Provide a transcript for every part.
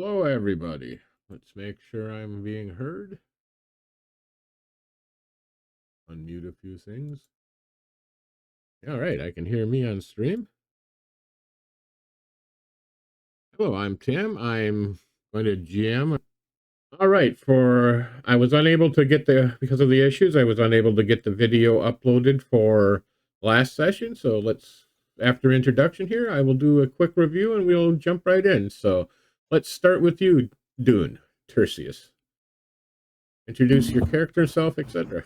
Hello, everybody. Let's make sure I'm being heard. Unmute a few things. All right, I can hear me on stream. Hello, I'm Tim. I'm going to GM. All right, I was unable to get because of the issues, I was unable to get the video uploaded for last session. So after introduction here, I will do a quick review and we'll jump right in. So let's start with you, Dune, Tiresias. Introduce your character, self, etc.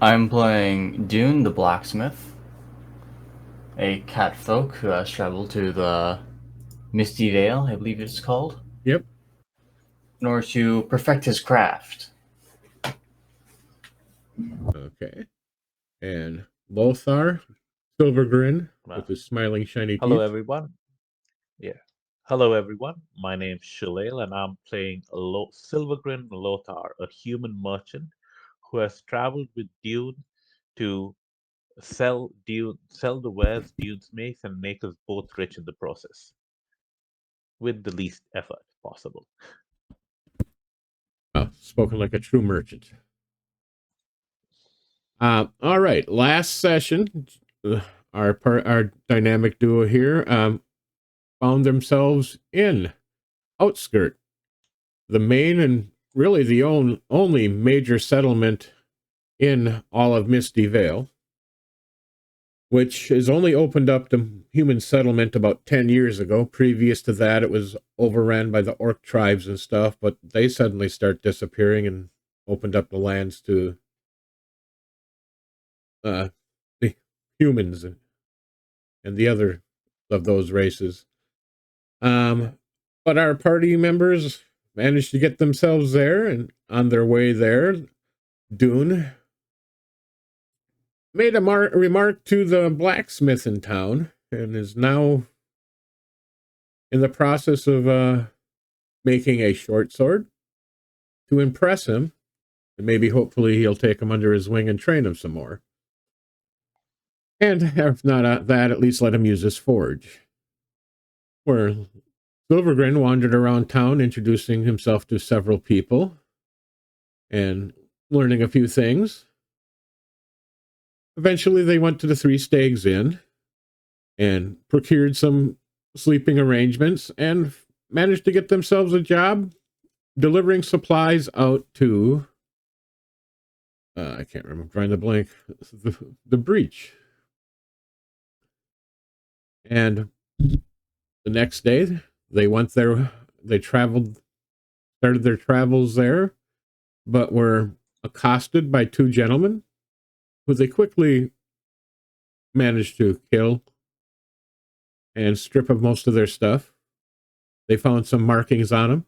I'm playing Dune the Blacksmith, a catfolk who has traveled to the Misty Vale, I believe it's called, Yep. in order to perfect his craft. Okay. And Lothar, Silvergrin, with his smiling, shiny Hello, teeth. everyone. Hello, everyone. My name's Shoulael, and I'm playing Silvergrin Lothar, a human merchant who has traveled with Dune to sell the wares Dunes makes and make us both rich in the process, with the least effort possible. Spoken like a true merchant. All right. Last session, our dynamic duo here found themselves in Outskirt, the main and really the only major settlement in all of Misty Vale, which is only opened up to human settlement about 10 years ago. Previous to that, it was overrun by the orc tribes and stuff, but they suddenly start disappearing and opened up the lands to the humans and the other of those races. But our party members managed to get themselves there, and on their way there, Dune made a remark to the blacksmith in town and is now in the process of making a short sword to impress him, and maybe hopefully he'll take him under his wing and train him some more. And if not that, at least let him use his forge. Where Silvergrin wandered around town introducing himself to several people and learning a few things. Eventually they went to the Three Stags Inn and procured some sleeping arrangements and managed to get themselves a job delivering supplies out to I can't remember, I'm trying to blank, the breach. And the next day they went there, started their travels there, but were accosted by two gentlemen who they quickly managed to kill and strip of most of their stuff. They found some markings on them.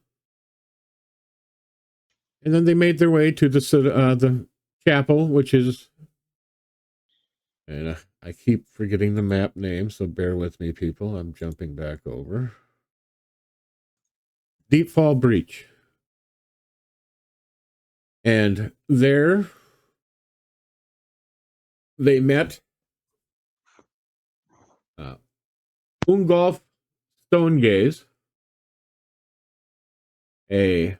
And then they made their way to the chapel, which is, and I keep forgetting the map name, so bear with me, people. I'm jumping back over. Deepfall Breach. And there they met Ungolf Stonegaze, a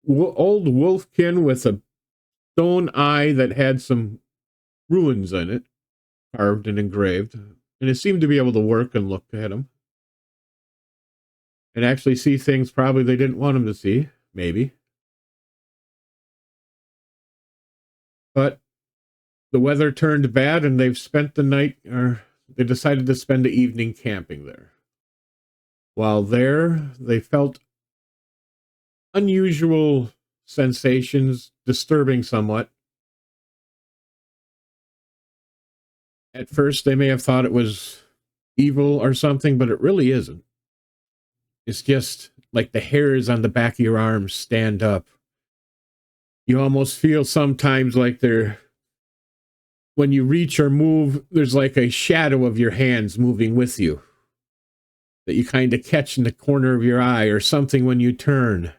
old wolfkin with a stone eye that had some ruins in it, carved and engraved, and it seemed to be able to work and look at him and actually see things probably they didn't want him to see, maybe. But the weather turned bad and they've spent the night, or they decided to spend the evening camping there. While there, they felt unusual sensations, disturbing somewhat. At first, they may have thought it was evil or something, but it really isn't. It's just like the hairs on the back of your arms stand up. You almost feel sometimes like when you reach or move, there's like a shadow of your hands moving with you that you kind of catch in the corner of your eye or something when you turn.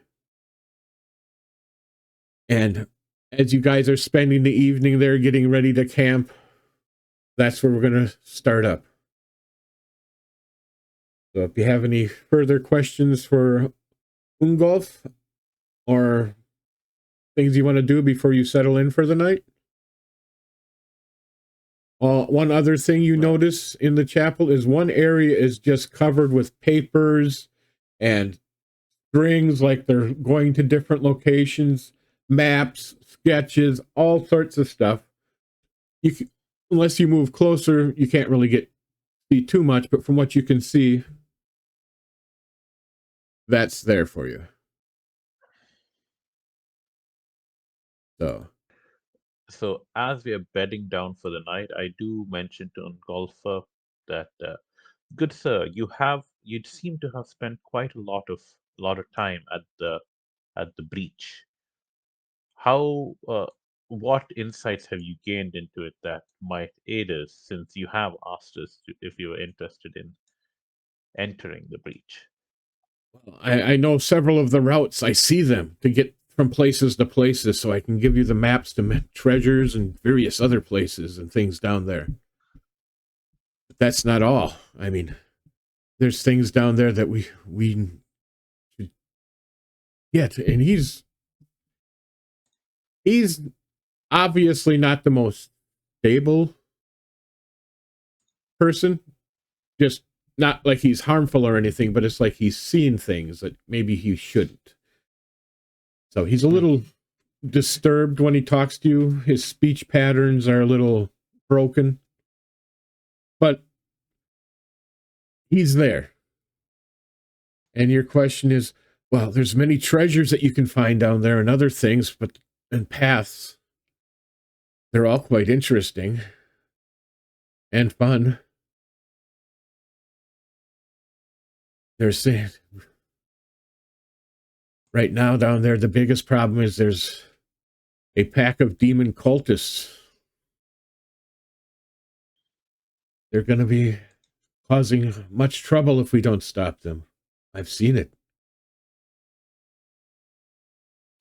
And as you guys are spending the evening there getting ready to camp, that's where we're going to start up. So if you have any further questions for Ungolf, or things you want to do before you settle in for the night? One other thing you notice in the chapel is one area is just covered with papers and strings, like they're going to different locations, maps, sketches, all sorts of stuff. Unless you move closer, you can't really see too much, but from what you can see, that's there for you. So as we are bedding down for the night, I do mention to Ungolfer that, good sir, you seem to have spent quite a lot of time at the breach. How what insights have you gained into it that might aid us, since you have asked us if you were interested in entering the breach? I know several of the routes. I see them to get from places to places, so I can give you the maps to treasures and various other places and things down there. But that's not all. I mean, there's things down there that we should get, and he's obviously not the most stable person. Just not like he's harmful or anything, but it's like he's seen things that maybe he shouldn't. So he's a little disturbed when he talks to you. His speech patterns are a little broken, but he's there. And your question is, well, there's many treasures that you can find down there and other things, and paths. They're all quite interesting and fun. There's right now down there, the biggest problem is there's a pack of demon cultists. They're going to be causing much trouble if we don't stop them. I've seen it.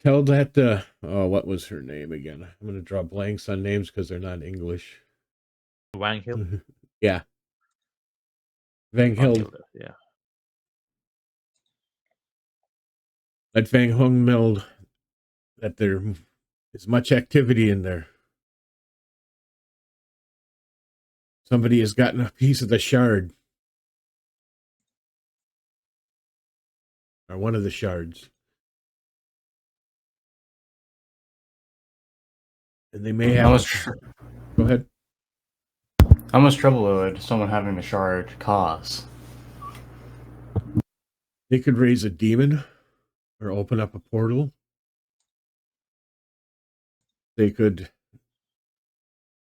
Tell that, what was her name again? I'm going to draw blanks on names because they're not English. Wang Hill? Yeah. Vang Hill. Yeah. Let Vang Hung know that there is much activity in there. Somebody has gotten a piece of the shard. Or one of the shards. And they may have... Go ahead. How much trouble would someone having the shard cause? They could raise a demon or open up a portal. They could...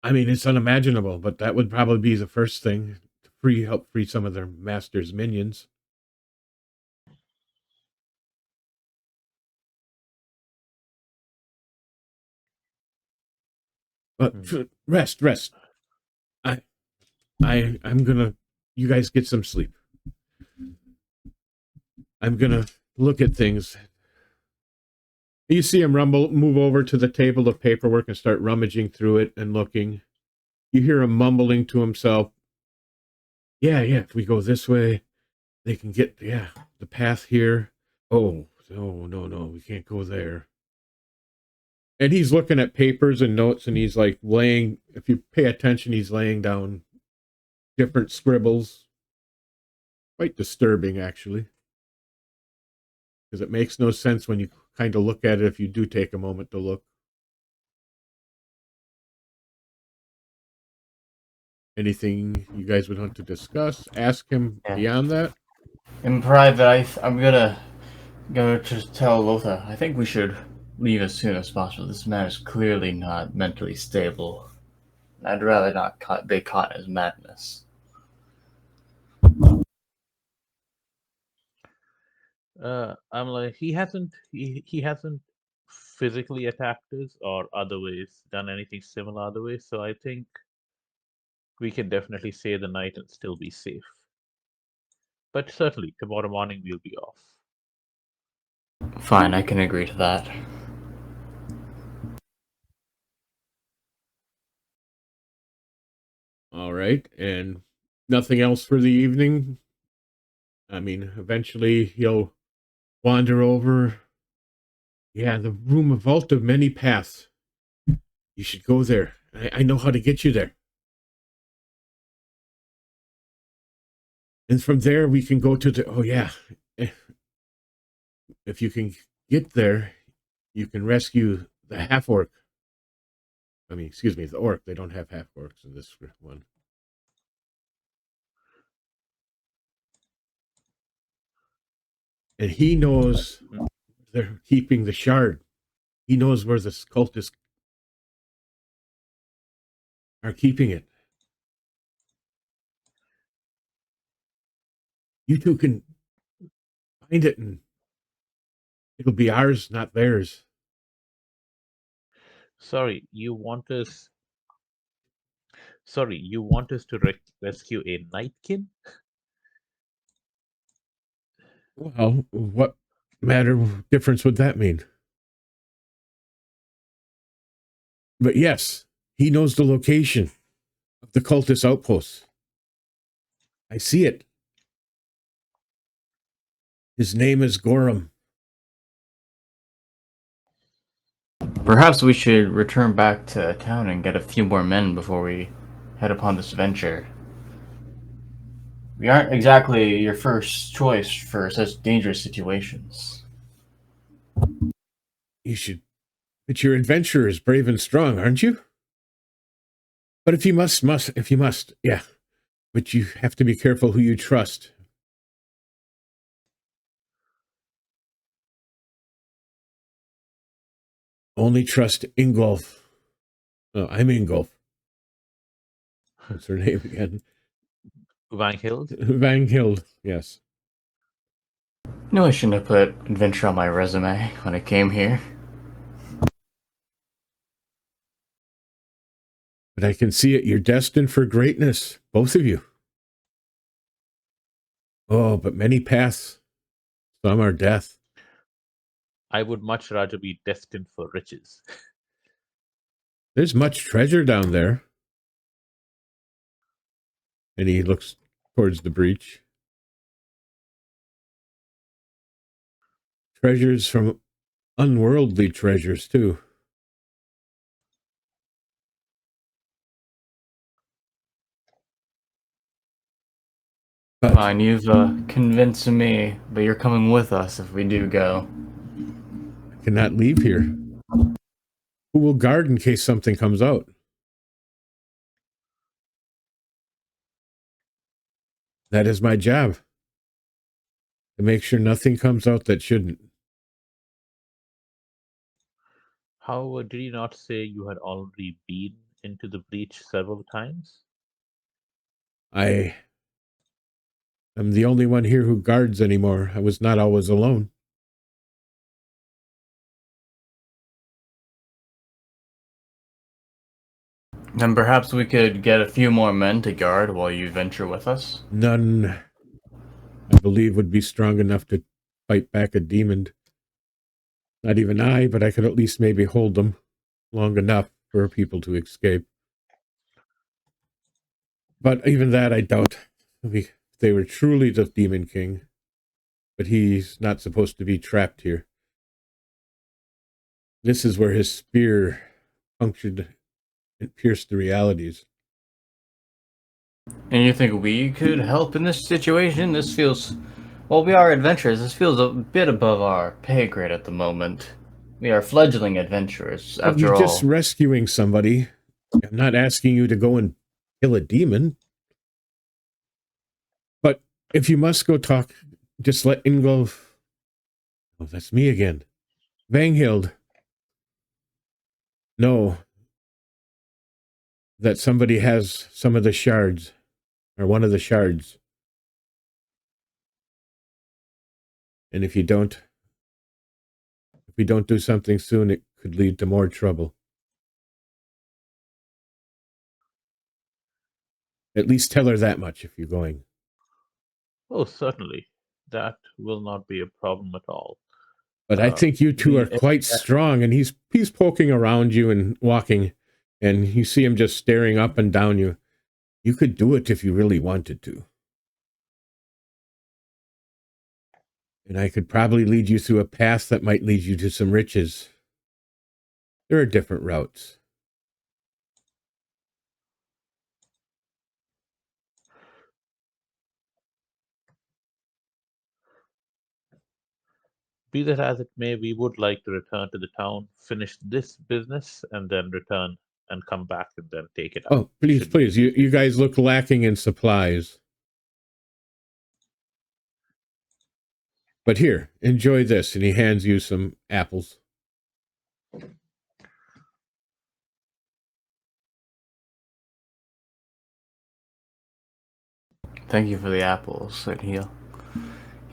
I mean, it's unimaginable, but that would probably be the first thing to help free some of their master's minions. But rest. I'm gonna... You guys get some sleep. I'm gonna look at things. You see him move over to the table of paperwork and start rummaging through it and looking. You hear him mumbling to himself. Yeah, if we go this way, they can get, the path here. Oh, no, we can't go there. And he's looking at papers and notes, and he's like if you pay attention, he's laying down different scribbles. Quite disturbing, actually. Because it makes no sense when you kind of look at it if you do take a moment to look. Anything you guys would want to discuss? Ask him beyond that? In private, I'm gonna go to tell Lothar, I think we should leave as soon as possible. This man is clearly not mentally stable. I'd rather not be caught in his madness. I'm like, he hasn't physically attacked us or other ways done anything similar other ways, so I think we can definitely stay the night and still be safe. But certainly, tomorrow morning we'll be off. Fine, I can agree to that. All right, and nothing else for the evening? I mean, eventually he'll wander over. Yeah, the room, a vault of many paths. You should go there. I know how to get you there. And from there, we can go to the... Oh, yeah. If you can get there, you can rescue the half-orc. I mean, excuse me, the orc. They don't have half-orcs in this one. And he knows they're keeping the shard. He knows where the cultists are keeping it. You two can find it, and it'll be ours, not theirs. Sorry, you want us. Sorry, you want us to rescue a nightkin? Well, what difference would that mean? But yes, he knows the location of the cultist outposts. I see it. His name is Gorham. Perhaps we should return back to town and get a few more men before we head upon this venture. We aren't exactly your first choice for such dangerous situations. You should. But your adventurer is brave and strong, aren't you? But if you must, yeah. But you have to be careful who you trust. Only trust Ingolf. Oh, I'm Ingolf. What's her name again? Vanghild? Vanghild, yes. No, I shouldn't have put adventure on my resume when I came here. But I can see it. You're destined for greatness, both of you. Oh, but many paths. Some are death. I would much rather be destined for riches. There's much treasure down there. And he looks towards the breach. Treasures from unworldly treasures, too. But Fine, you've convinced me, but you're coming with us if we do go. I cannot leave here. Who will guard in case something comes out? That is my job. To make sure nothing comes out that shouldn't. However, did you not say you had already been into the breach several times? I am the only one here who guards anymore. I was not always alone. Then perhaps we could get a few more men to guard while you venture with us? None, I believe, would be strong enough to fight back a demon. Not even I, but I could at least maybe hold them long enough for people to escape. But even that, I doubt. They were truly the Demon King. But he's not supposed to be trapped here. This is where his spear punctured and pierced the realities. And you think we could help in this situation? This feels... Well, we are adventurers. This feels a bit above our pay grade at the moment. We are fledgling adventurers, after You're all. just rescuing somebody. I'm not asking you to go and kill a demon. But if you must go talk, just let Ingolf... Oh, that's me again. Vanghild. Know that somebody has some of the shards, or one of the shards. And if we don't do something soon, it could lead to more trouble. At least tell her that much if you're going. Oh, certainly. That will not be a problem at all. But I think you two are quite strong, and he's poking around you and walking, and you see him just staring up and down you. You could do it if you really wanted to. And I could probably lead you through a path that might lead you to some riches. There are different routes. Be that as it may, we would like to return to the town, finish this business, and then return and come back and then take it up. Oh, please, Should please. You guys look lacking in supplies. But here, enjoy this. And he hands you some apples. Thank you for the apples. And he'll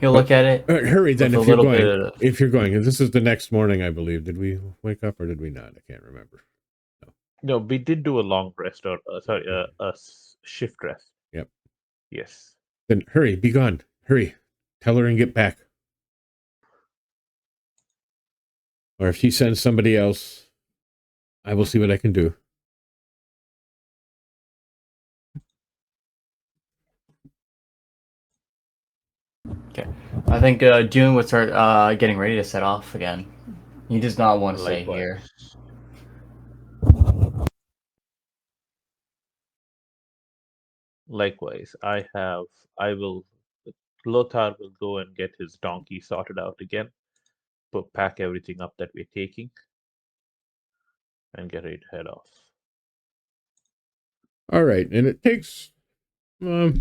look at it. Hurry then with if a you're little going. bit of- If you're going. This is the next morning, I believe. Did we wake up or did we not? I can't remember. No, we did do a long rest, or shift rest. Yep. Yes. Then hurry, be gone. Hurry. Tell her and get back. Or if she sends somebody else, I will see what I can do. Okay. I think June would start getting ready to set off again. He does not want to stay Likewise. here. Likewise, Lothar will go and get his donkey sorted out again, pack everything up that we're taking, and get ready to head off. All right. And it takes a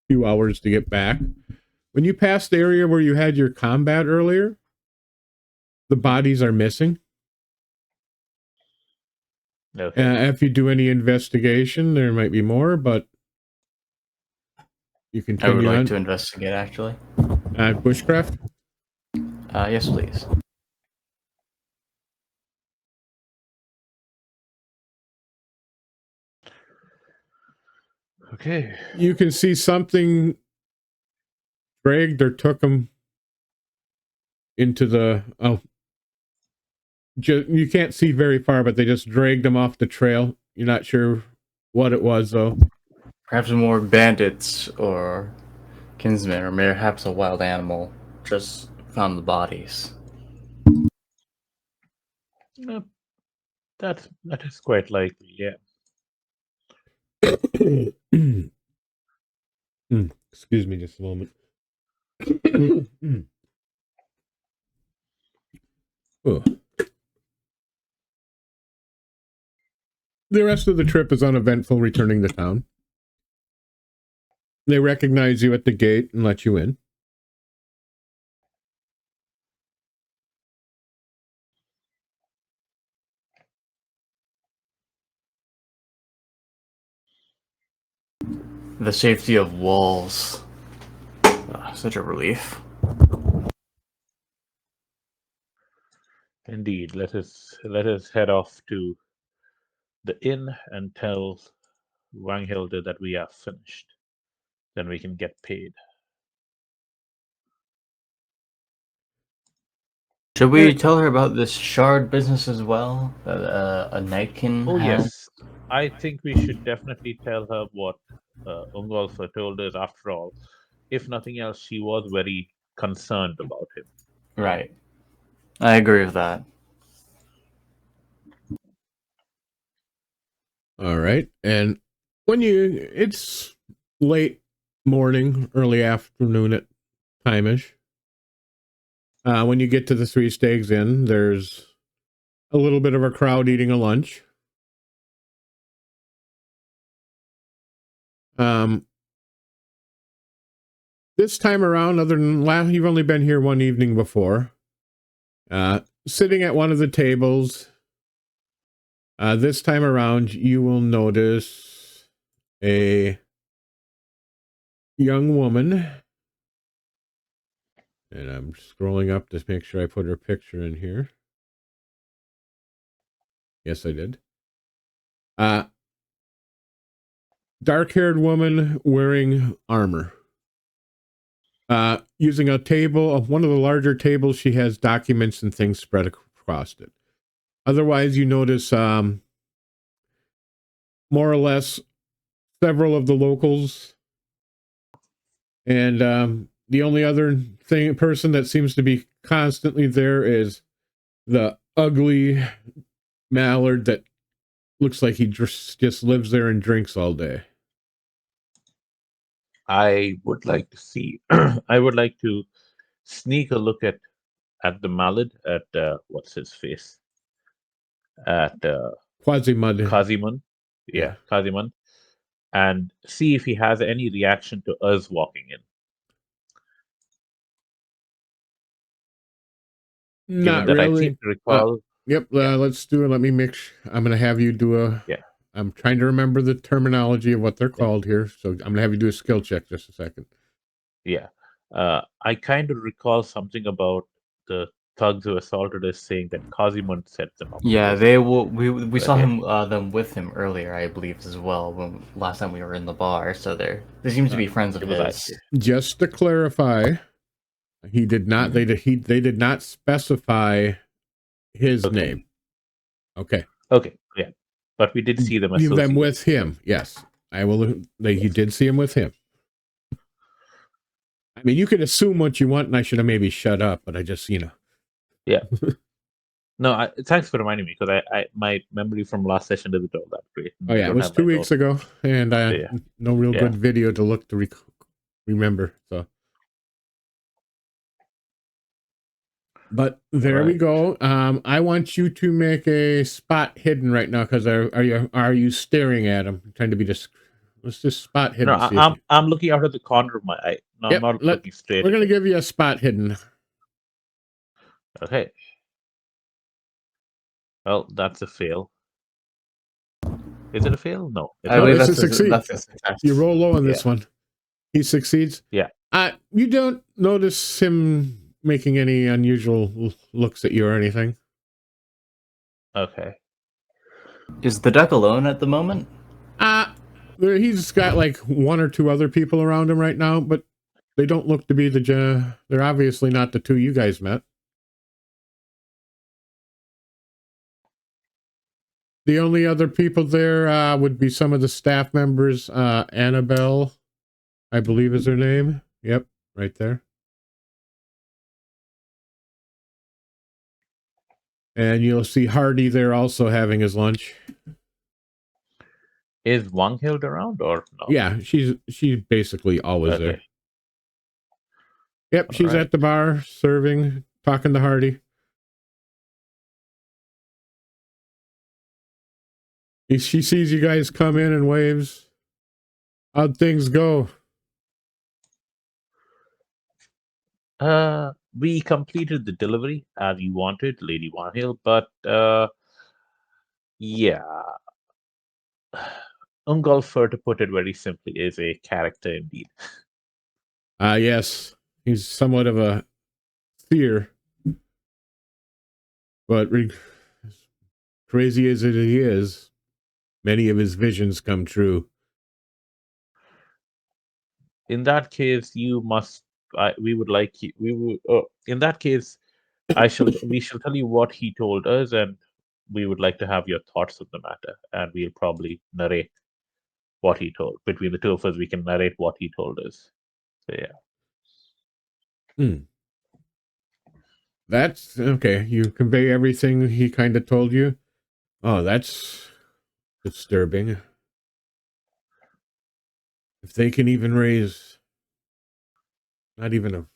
few hours to get back. When you pass the area where you had your combat earlier, the bodies are missing. Okay. If you do any investigation, there might be more, but you I continue would like on. to investigate, actually. Bushcraft? Yes, please. Okay. You can see something dragged or took them into the... you can't see very far, but they just dragged them off the trail. You're not sure what it was, though. Perhaps more bandits or kinsmen, or perhaps a wild animal just found the bodies. That is quite likely, yeah. Excuse me just a moment. Oh. The rest of the trip is uneventful, returning to town. They recognize you at the gate and let you in. The safety of walls. Such a relief. Indeed. Let us head off to the inn and tell Wanghilde that we are finished. Then we can get paid. Should we tell her about this shard business as well? That a Nightkin Oh, has? yes. I think we should definitely tell her what Ungolfer told us. After all, if nothing else, she was very concerned about him. Right. I agree with that. All right. And it's late morning, early afternoon at time-ish. When you get to the Three Stags Inn, there's a little bit of a crowd eating a lunch. This time around, other than you've only been here one evening before, sitting at one of the tables, this time around, you will notice a young woman, and I'm scrolling up to make sure I put her picture in here. Yes, I did. Dark-haired woman wearing armor. Using a table of one of the larger tables, she has documents and things spread across it. Otherwise, you notice more or less several of the locals and The only other person that seems to be constantly there is the ugly mallard that looks like he just lives there and drinks all day. I would like to see. I would like to sneak a look at the mallard at what's his face at Quasimud. Kazimund. Yeah, Kazimund, and see if he has any reaction to us walking in. Not really. I seem to recall. Yep. Let's do it. Let me I'm going to have you do a. Yeah. I'm trying to remember the terminology of what they're called here, so I'm going to have you do a skill check just a second. Yeah. I kind of recall something about the thugs who assaulted us saying that Kazimund set them up. Yeah, they will. We saw them with him earlier, I believe, as well. When last time we were in the bar, so they seem to be friends of his. Just to clarify, he did not. Mm-hmm. They did not specify his name. Okay. Okay. Yeah, but we did see them. With him. Yes, I will. You did see him with him. I mean, you can assume what you want, and I should have maybe shut up, but I just, Yeah. No, thanks for reminding me, because I my memory from last session isn't all that great. Oh yeah, it was 2 weeks ago, and no real good video to look to remember. So, but there we go. I want you to make a spot hidden right now, because are you staring at him? I'm trying to be let's just spot hidden. No, I'm looking out of the corner of my eye. No, I'm not looking straight. We're gonna give you a spot hidden. Okay. Well, that's a fail. Is it a fail? No. It's a succeed. You roll low on this one. He succeeds. Yeah. You don't notice him making any unusual looks at you or anything. Okay. Is the deck alone at the moment? He's got like one or two other people around him right now, but they don't look to be they're obviously not the two you guys met. The only other people there would be some of the staff members. Annabelle, I believe is her name. Yep, right there. And you'll see Hardy there also having his lunch. Is Wanghild around or no? Yeah, she's basically always there. Yep, she's at the bar serving, talking to Hardy. She sees you guys come in and waves. How'd things go? We completed the delivery as you wanted, Lady Wanghild, but yeah. Ungolfer, to put it very simply, is a character indeed. Yes. He's somewhat of a seer. But crazy as he is, many of his visions come true. In that case, you must. We would like you. We would. In that case, we shall tell you what he told us, and we would like to have your thoughts on the matter, and we'll probably narrate what he told. Between the two of us, we can narrate what he told us. So yeah. That's okay. You convey everything he kind of told you. Oh, that's disturbing. If they can even raise not even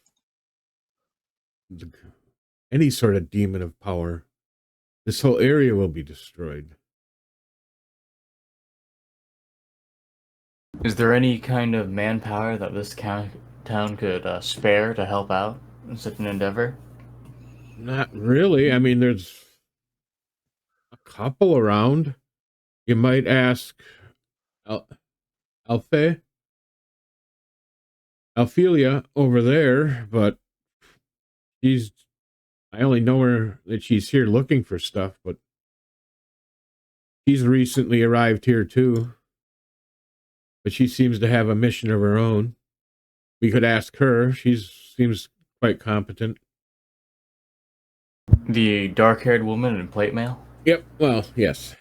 any sort of demon of power, this whole area will be destroyed. Is there any kind of manpower that this town could spare to help out in such an endeavor? Not really. I mean, there's a couple around. You might ask Alphelia over there, but I only know her that she's here looking for stuff, but she's recently arrived here too. But she seems to have a mission of her own. We could ask her. She seems quite competent. The dark-haired woman in plate mail? Yep, well, yes.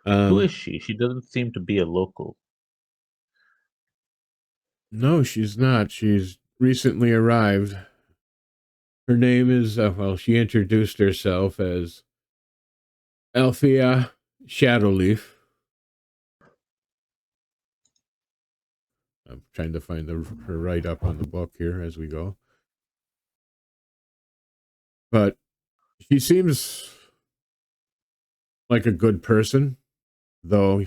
Who is she? She doesn't seem to be a local. No, she's not. She's recently arrived. Her name is, well, she introduced herself as Althea Shadowleaf. I'm trying to find her write up on the book here as we go. But she seems like a good person, though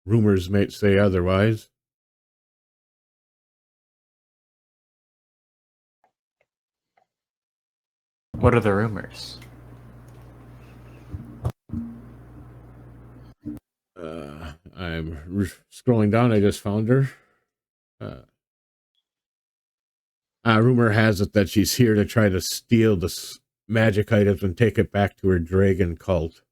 rumors may say otherwise. What are the rumors? I'm scrolling down. I just found her. Rumor has it that she's here to try to steal the magic items and take it back to her dragon cult.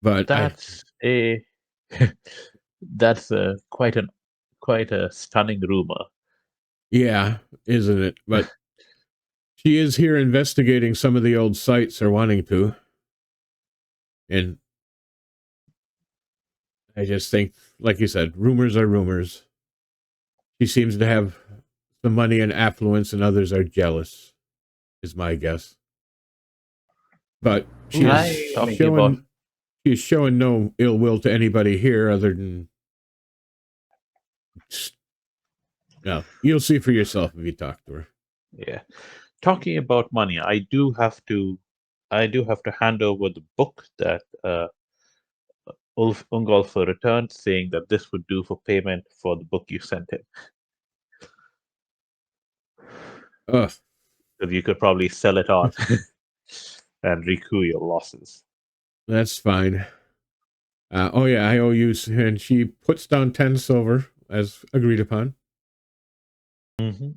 But That's a that's a quite a stunning rumor. yeah, isn't it? But she is here investigating some of the old sites, or wanting to. And I just think, like you said, rumors are rumors. She seems to have some money and affluence, and others are jealous, is my guess. But she Can is I make she's showing no ill will to anybody here, other than, no, you'll see for yourself if you talk to her. Yeah. Talking about money, I do have to hand over the book that Ungolfer returned, saying that this would do for payment for the book you sent him. Ugh, Because you could probably sell it on and recoup your losses. that's fine. Oh yeah, I owe you, and she puts down 10 silver as agreed upon. Mm-hmm.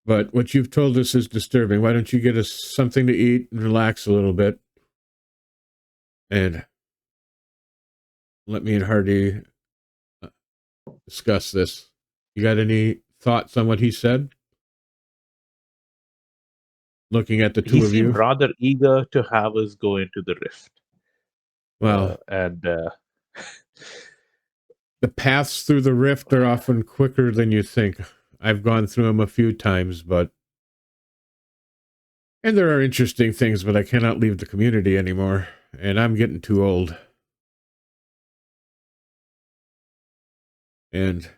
But what you've told us is disturbing. Why don't you get us something to eat and relax a little bit? And let me and Hardy discuss this. You got any thoughts on what he said? Looking at the two He of seemed you. rather eager to have us go into the rift. Well, the paths through the rift are often quicker than you think. I've gone through them a few times, and there are interesting things, but I cannot leave the community anymore, and I'm getting too old. And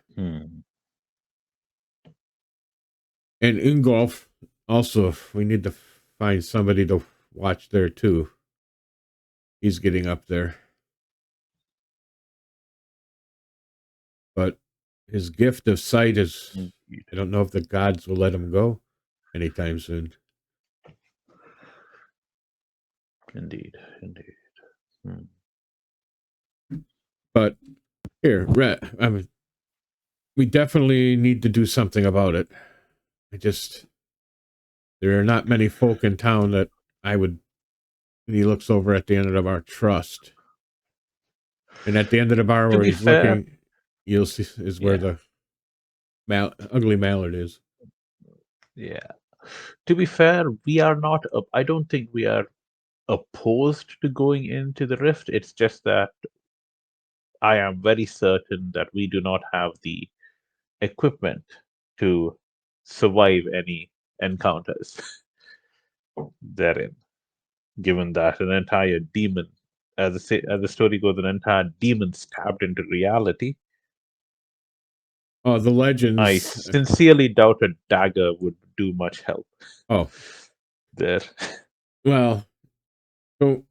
Ingolf, also, we need to find somebody to watch there too. He's getting up there. But his gift of sight is, I don't know if the gods will let him go anytime soon. Indeed. But here, we definitely need to do something about it. There are not many folk in town that he looks over at the end of our trust. And at the end of the bar where he's looking, you'll see is where the ugly mallard is. Yeah. To be fair, we are not, I don't think we are opposed to going into the rift. It's just that I am very certain that we do not have the equipment to survive any encounters therein, given that an entire demon, as the story goes, an entire demon stabbed into reality. Oh, the legends. I sincerely doubt a dagger would do much help. Oh, there. Well, so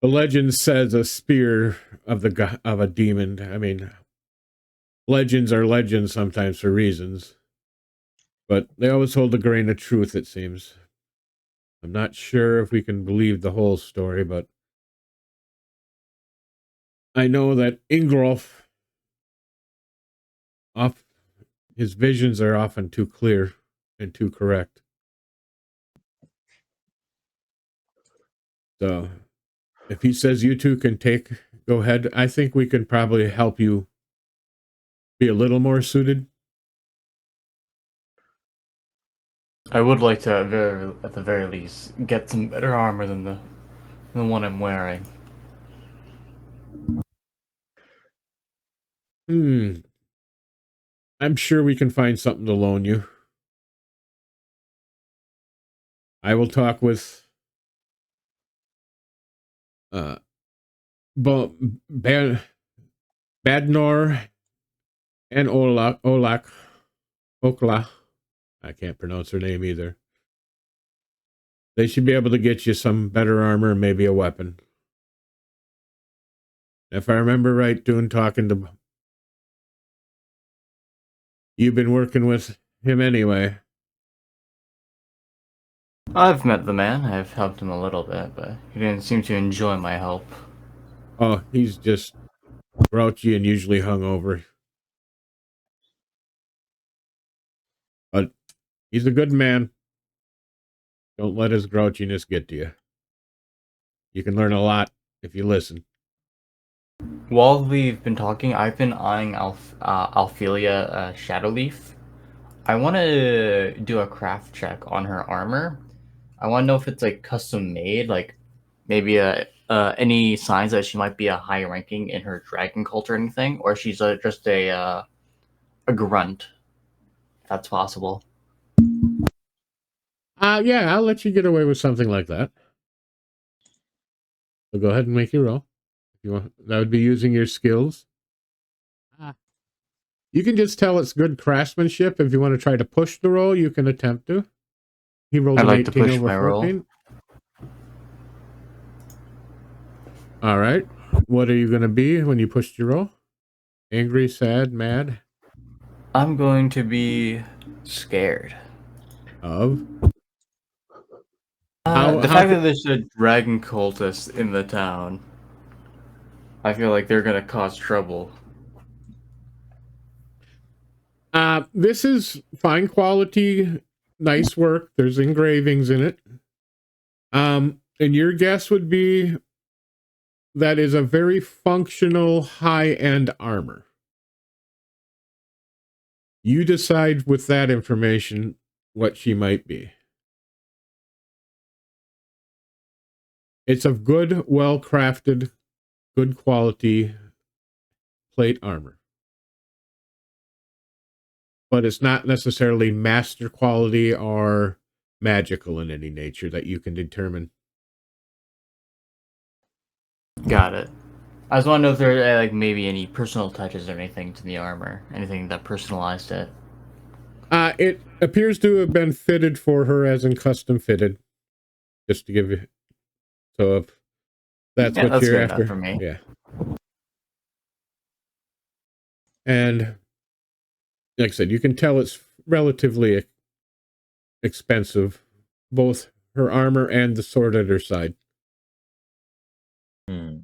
the legend says a spear of a demon. I mean, legends are legends sometimes for reasons, but they always hold a grain of truth, it seems. I'm not sure if we can believe the whole story, but I know that Ingolf, his visions are often too clear and too correct. So if he says you two can go ahead, I think we can probably help you be a little more suited. I would like to, at the very least, get some better armor than the one I'm wearing. I'm sure we can find something to loan you. I will talk with uh Badnor and Okla. I can't pronounce her name either. They should be able to get you some better armor and maybe a weapon. If I remember right, talking to you've been working with him anyway. I've met the man. I've helped him a little bit, but he didn't seem to enjoy my help. Oh, he's just grouchy and usually hungover. But he's a good man. Don't let his grouchiness get to you. You can learn a lot if you listen. While we've been talking, I've been eyeing Alphelia Shadowleaf. I want to do a craft check on her armor. I want to know if it's like custom made, like maybe any signs that she might be a high ranking in her dragon cult or anything, or she's just a grunt. If that's possible. Yeah, I'll let you get away with something like that. So go ahead and make your roll. If you want, that would be using your skills. You can just tell it's good craftsmanship. If you want to try to push the roll, you can attempt to. He rolled I'd an like to 18 push over my 14. All right. What are you going to be when you pushed your roll? Angry, sad, mad? I'm going to be scared. Of? The fact that there's a dragon cultist in the town, I feel like they're gonna cause trouble. This is fine quality, nice work. There's engravings in it. And your guess would be that is a very functional high-end armor. You decide with that information what she might be. It's a good, well-crafted, good quality plate armor. But it's not necessarily master quality or magical in any nature that you can determine. Got it. I just want to know if there are like maybe any personal touches or anything to the armor, anything that personalized it. It appears to have been fitted for her as in custom fitted. Just to give you, so if that's what you're good after, enough for me. Yeah. And like I said, you can tell it's relatively expensive, both her armor and the sword at her side. Hmm.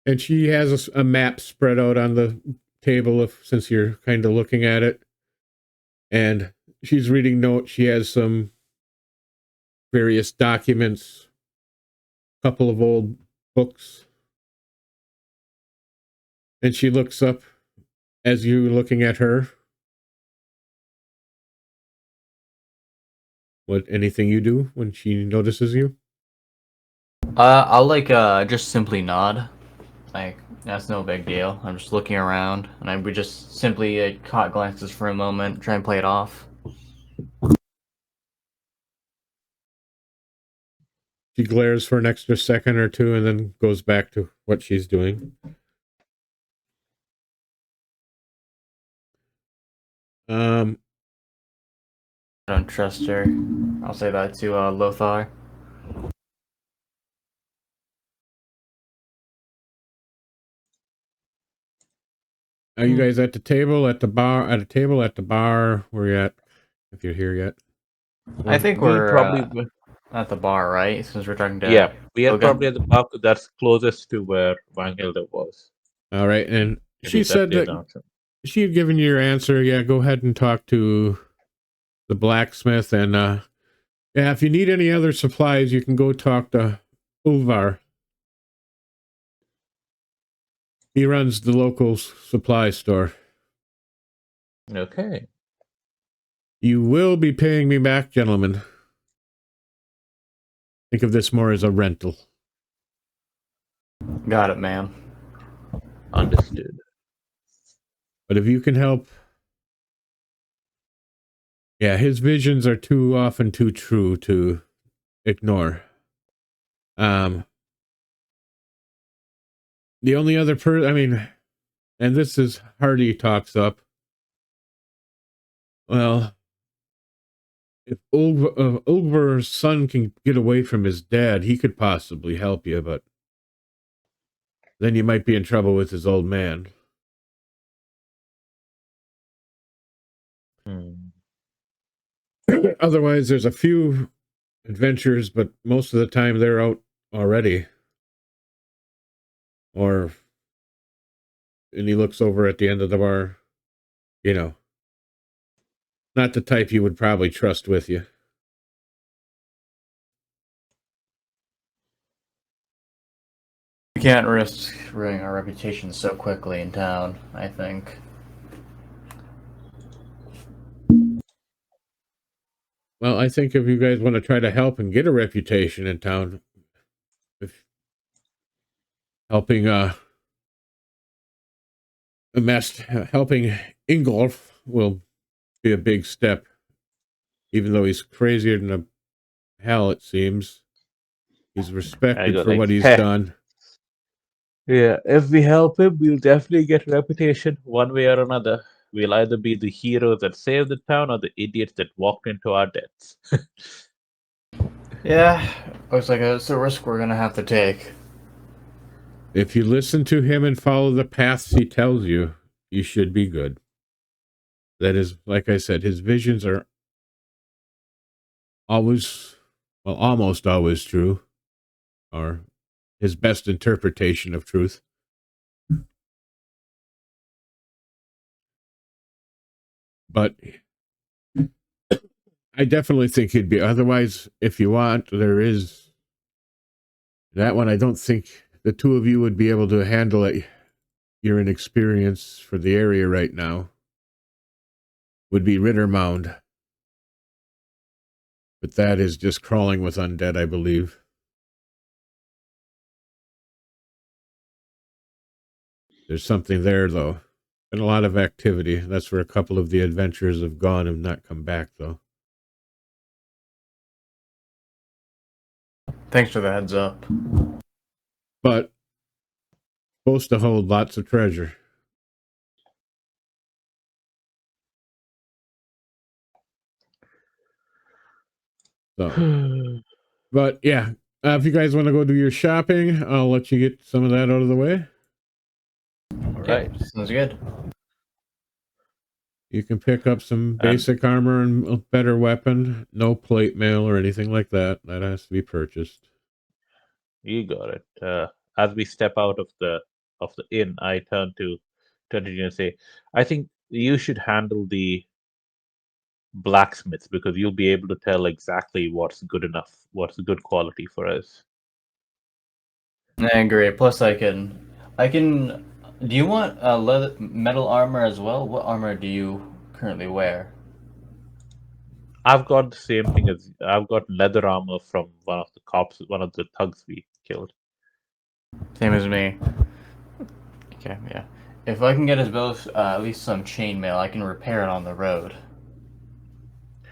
And she has a map spread out on the table, since you're kind of looking at it. And she's reading notes. She has some various documents, a couple of old books. And she looks up as you're looking at her. Anything you do when she notices you? I'll like just simply nod. Like that's no big deal. I'm just looking around, and I would just simply caught glances for a moment, try and play it off. She glares for an extra second or two and then goes back to what she's doing. I don't trust her. I'll say that to Lothar. Are you guys at the table, at the bar, at a table, at the bar? Where you at? If you're here yet. I think We we're probably at the bar, right? Since we're talking to yeah, we are Logan. probably at the park that's closest to where Vanghilda was. All right, and Maybe she said the that answer. she had given you your answer. Yeah, go ahead and talk to the blacksmith, and yeah, if you need any other supplies, you can go talk to Ulvar. He runs the local supply store. Okay. You will be paying me back, gentlemen. Think of this more as a rental. Got it, ma'am. Understood. But if you can help... Yeah, his visions are too often too true to ignore. The only other and this is Hardy talks up. Well, if Ulver's son can get away from his dad, he could possibly help you, but then you might be in trouble with his old man. Otherwise, there's a few adventures, but most of the time they're out already. And he looks over at the end of the bar, not the type you would probably trust with you. We can't risk ruining our reputation so quickly in town, I think. Well, I think if you guys want to try to help and get a reputation in town, if helping helping Ingolf will be a big step, even though he's crazier than hell, it seems. He's respected for what he's done. Yeah, if we help him, we'll definitely get a reputation one way or another. We'll either be the heroes that saved the town or the idiots that walked into our deaths. Yeah, looks like it's a risk we're gonna have to take. If you listen to him and follow the paths he tells you, you should be good. That is, like I said, his visions are almost always true, or his best interpretation of truth. But I definitely think he'd be. Otherwise, if you want, there is that one. I don't think the two of you would be able to handle it. Your inexperience for the area right now would be Rittermound. But that is just crawling with undead, I believe. There's something there, though. Been a lot of activity. That's where a couple of the adventurers have gone and not come back, though. Thanks for the heads up. But supposed to hold lots of treasure. So, but yeah, if you guys want to go do your shopping, I'll let you get some of that out of the way. All right. Yeah, sounds good. You can pick up some basic armor and a better weapon. No plate mail or anything like that. That has to be purchased. You got it. As we step out of the inn, I turn to you and say, "I think you should handle the blacksmiths because you'll be able to tell exactly what's good enough, what's good quality for us." I agree. Plus, I can. Do you want metal armor as well? What armor do you currently wear? I've got the same thing as I've got leather armor from one of the thugs we killed. Same as me. Okay, yeah. If I can get us both at least some chainmail, I can repair it on the road.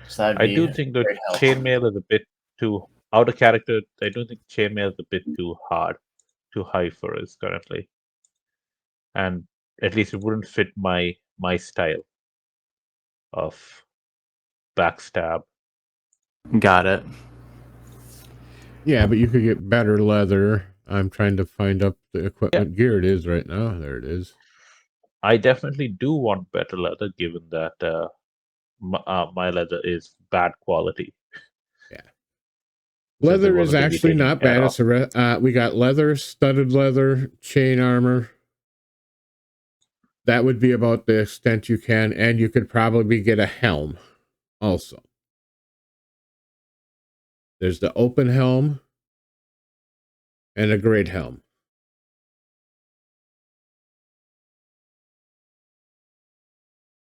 So that'd I be do think the great help. chainmail is a bit too out of character. I don't think chainmail is a bit too high for us currently, and at least it wouldn't fit my style of backstab. Got it. Yeah, but you could get better leather. I'm trying to find up the equipment gear. It is right now. There it is. I definitely do want better leather, given that my leather is bad quality. Yeah, Since it leather is wasn't really actually taken not care bad. of. We got leather, studded leather, chain armor. That would be about the extent you can, and you could probably get a helm also. There's the open helm and a great helm.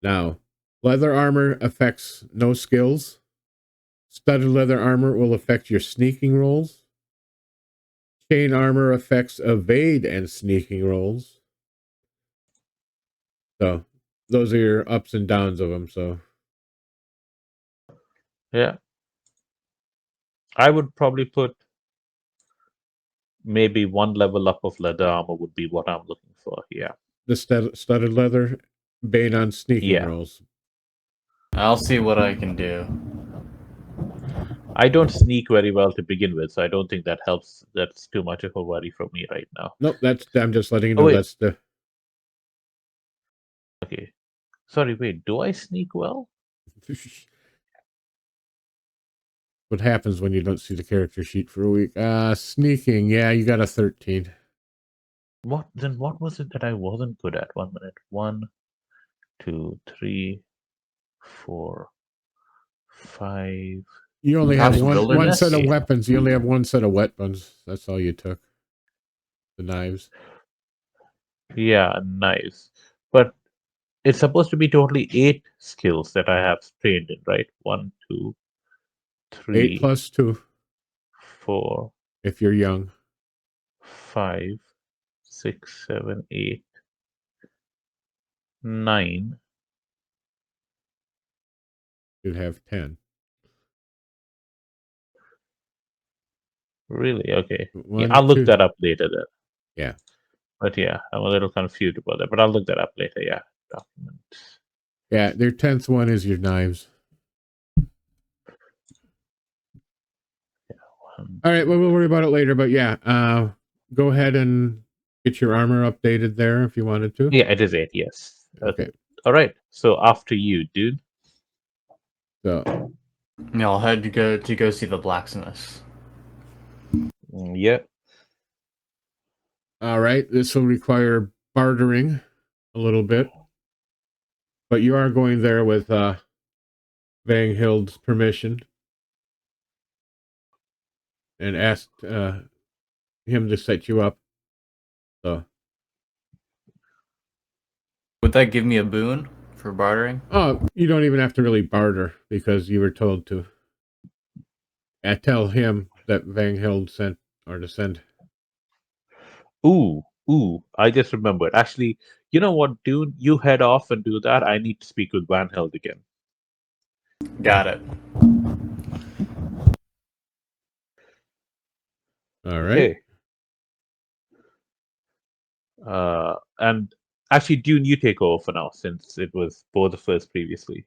Now, leather armor affects no skills. Studded leather armor will affect your sneaking rolls. Chain armor affects evade and sneaking rolls. So those are your ups and downs of them. So Yeah. I would probably put maybe one level up of leather armor would be what I'm looking for. Yeah. the studded leather, bane on sneaking Yeah. rolls. I'll see what I can do. I don't sneak very well to begin with, so I don't think that helps. That's too much of a worry for me right now. Nope, I'm just letting you Oh, know wait. that's the. Okay. Sorry, wait. Do I sneak well? What happens when you don't see the character sheet for a week? Sneaking, yeah, you got a 13. What was it that I wasn't good at? 1 minute. 1, 2, 3, 4, 5. You only have Perhaps one set of wilderness? weapons. You only have one set of weapons. That's all you took. The knives. Yeah, knives. But it's supposed to be totally 8 skills that I have trained in, right? 1, 2, 8 3, plus 2 4, if you're young. 5, 6, 7, 8, 9. You'd have 10. Really? Okay. Yeah, 1, I'll look 2. that up later then. Yeah. But yeah, I'm a little confused about that. But I'll look that up later. Yeah. Documents. Yeah, their 10th one is your knives. All right, well, we'll worry about it later. But yeah, go ahead and get your armor updated there if you wanted to. Yeah, it is 8. Yes. Okay. All right. So after you, dude. So Yeah, I'll head to go see the blacksmith. Yeah. all right, this will require bartering a little bit, but you are going there with Vanghild's permission and asked him to set you up. So, Would that give me a boon for bartering? oh, you don't even have to really barter because you were told to. Tell him that Vanghild sent or to send. Ooh. I just remembered. Actually, you know what, dude? You head off and do that. I need to speak with Van Held again. Got it. All right. Okay. And actually, Dune, you take over for now since it was both of us previously.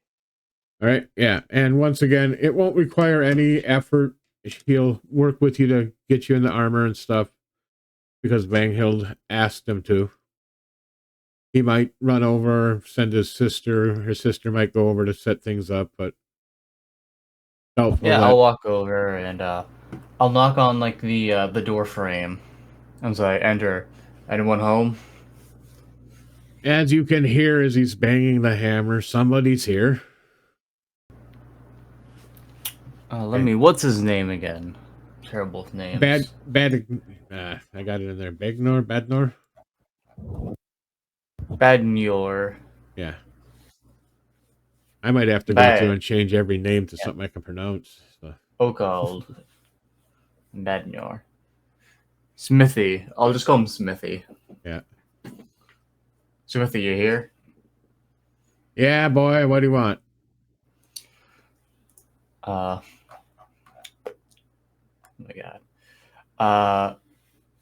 All right. Yeah. And once again, it won't require any effort. He'll work with you to get you in the armor and stuff because Vanghild asked him to. He might run over, send his sister. His sister might go over to set things up, but doubtful Yeah, that- I'll walk over and I'll knock on like the door frame as I enter. Anyone home? As you can hear as he's banging the hammer, somebody's here. Let me. What's his name again? Terrible with names. I got it in there. Badnor. Badnor. Yeah. I might have to go through and change every name to something I can pronounce. So. Okald. Badnor. Smithy. I'll just call him Smithy. Yeah. Smithy, you here? Yeah, boy. What do you want? Oh my god.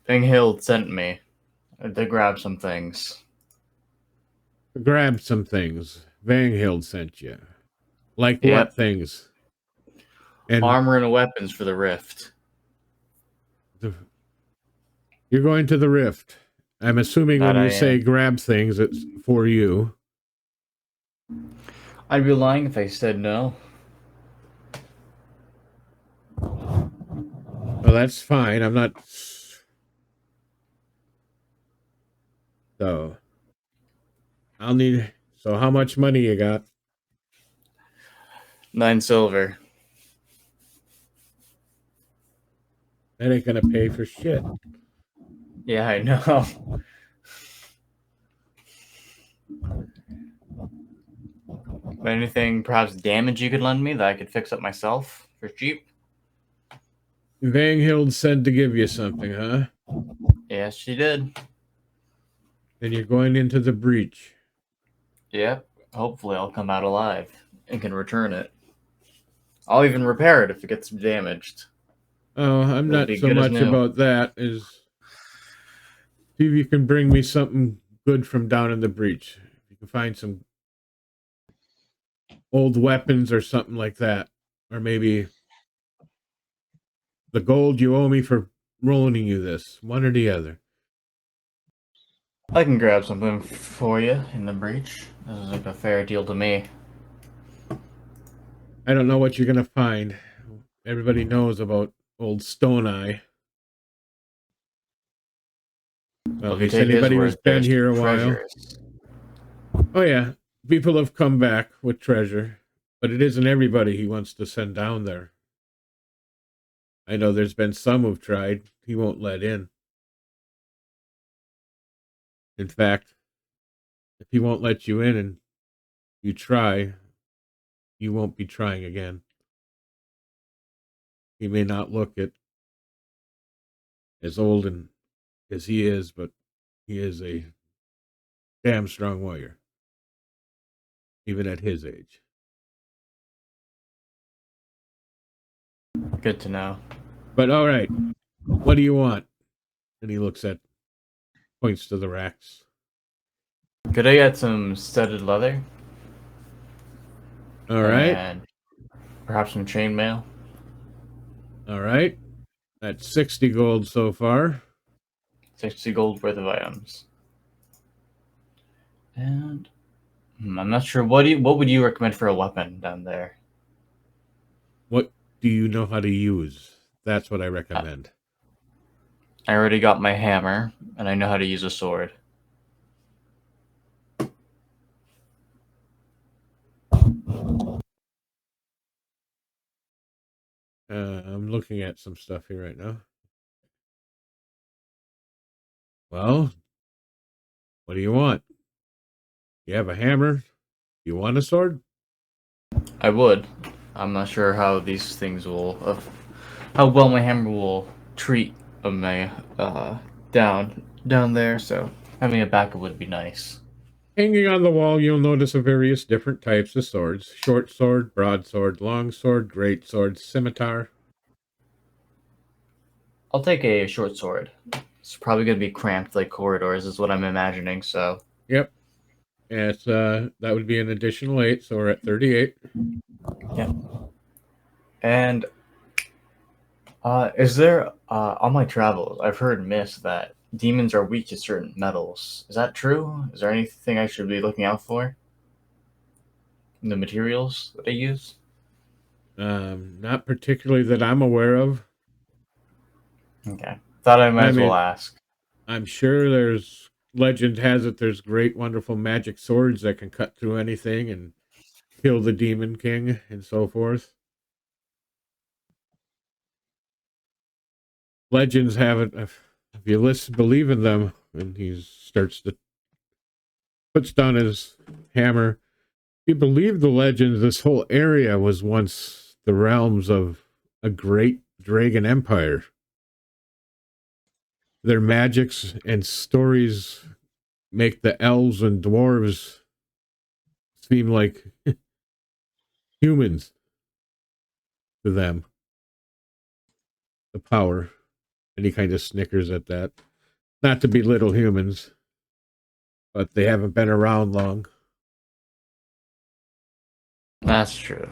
Hill sent me to grab some things. Grab some things. Vanghild sent you. Like Yep. what things? And armor and weapons for the rift. You're going to the rift. I'm assuming That when you I say am. grab things, it's for you. I'd be lying if I said no. Well, that's fine. I'm not. So, I'll need. So, how much money you got? 9 silver. That ain't gonna pay for shit. Yeah, I know. Anything perhaps damage you could lend me that I could fix up myself for cheap? Vanghild said to give you something, huh? Yes, she did. Then you're going into the breach. Yep. Hopefully I'll come out alive and can return it. I'll even repair it if it gets damaged. Oh, I'm It'll not be so good as much new. about that. Is see if you can bring me something good from down in the breach. If you can find some old weapons or something like that. Or maybe the gold you owe me for rolling you this. One or the other. I can grab something for you in the breach. This is like a fair deal to me. I don't know what you're going to find. Everybody knows about old Stone Eye. Well, Well, at if you least take his anybody who's word, been there's here a while. treasures. Oh, yeah. People have come back with treasure. But it isn't everybody he wants to send down there. I know there's been some who've tried. He won't let in. In fact, if he won't let you in and you try, you won't be trying again. He may not look at as old and as he is, but he is a damn strong warrior, even at his age. Good to know. But all right, what do you want? And he points to the racks. Could I get some studded leather? All right, And perhaps some chainmail? all right. That's 60 gold so far. 60 gold worth of items. And I'm not sure. What would you recommend for a weapon down there? What do you know how to use? That's what I recommend. I already got my hammer, and I know how to use a sword. I'm looking at some stuff here right now. Well, what do you want? You have a hammer? You want a sword? I would. I'm not sure how these things will, how well my hammer will treat my down there. So having a backup would be nice. Hanging on the wall, you'll notice of various different types of swords. Short sword, broadsword, long sword, great sword, scimitar. I'll take a short sword. It's probably gonna be cramped like corridors, is what I'm imagining. So Yep. It's that would be an additional 8, so we're at 38. yeah. And is there on my travels? I've heard myths that demons are weak to certain metals. Is that true? Is there anything I should be looking out for in the materials that I use? Not particularly that I'm aware of. Okay, thought I might I as well mean, ask. I'm sure there's legend has it there's great, wonderful magic swords that can cut through anything and kill the demon king and so forth. Legends have it. If you believe in them, and he puts down his hammer. If you believe the legends, this whole area was once the realms of a great dragon empire. Their magics and stories make the elves and dwarves seem like humans to them. The power. And he kind of snickers at that. Not to belittle humans, but they haven't been around long. That's true.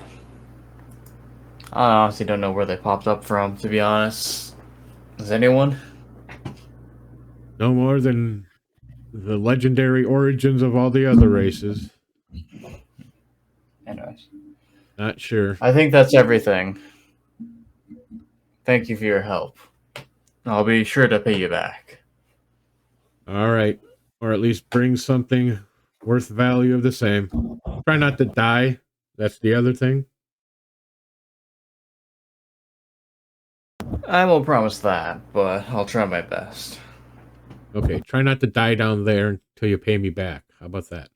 I honestly don't know where they popped up from, to be honest. Does anyone? No more than the legendary origins of all the other races. Anyways, Not sure. I think that's everything. Thank you for your help. I'll be sure to pay you back. All right. Or at least bring something worth value of the same. Try not to die. That's the other thing. I won't promise that, but I'll try my best. Okay. Try not to die down there until you pay me back. How about that?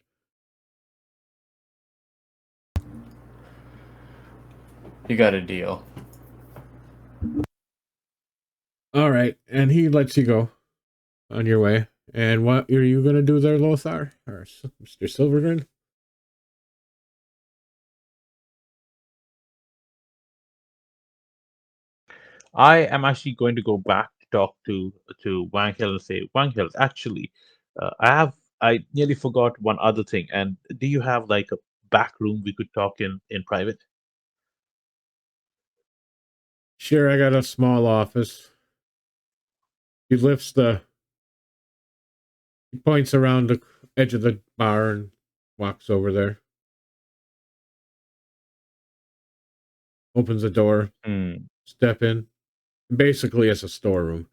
You got a deal. All right, and he lets you go on your way. And what are you going to do there, Lothar? Or Mr. Silvergren? I am actually going to go back to talk to Wang Hill and say, Wang Hill, actually, I nearly forgot one other thing. And do you have like a back room we could talk in private? Sure, I got a small office. He he points around the edge of the bar and walks over there. Opens the door, Hmm. step in. Basically, it's a storeroom.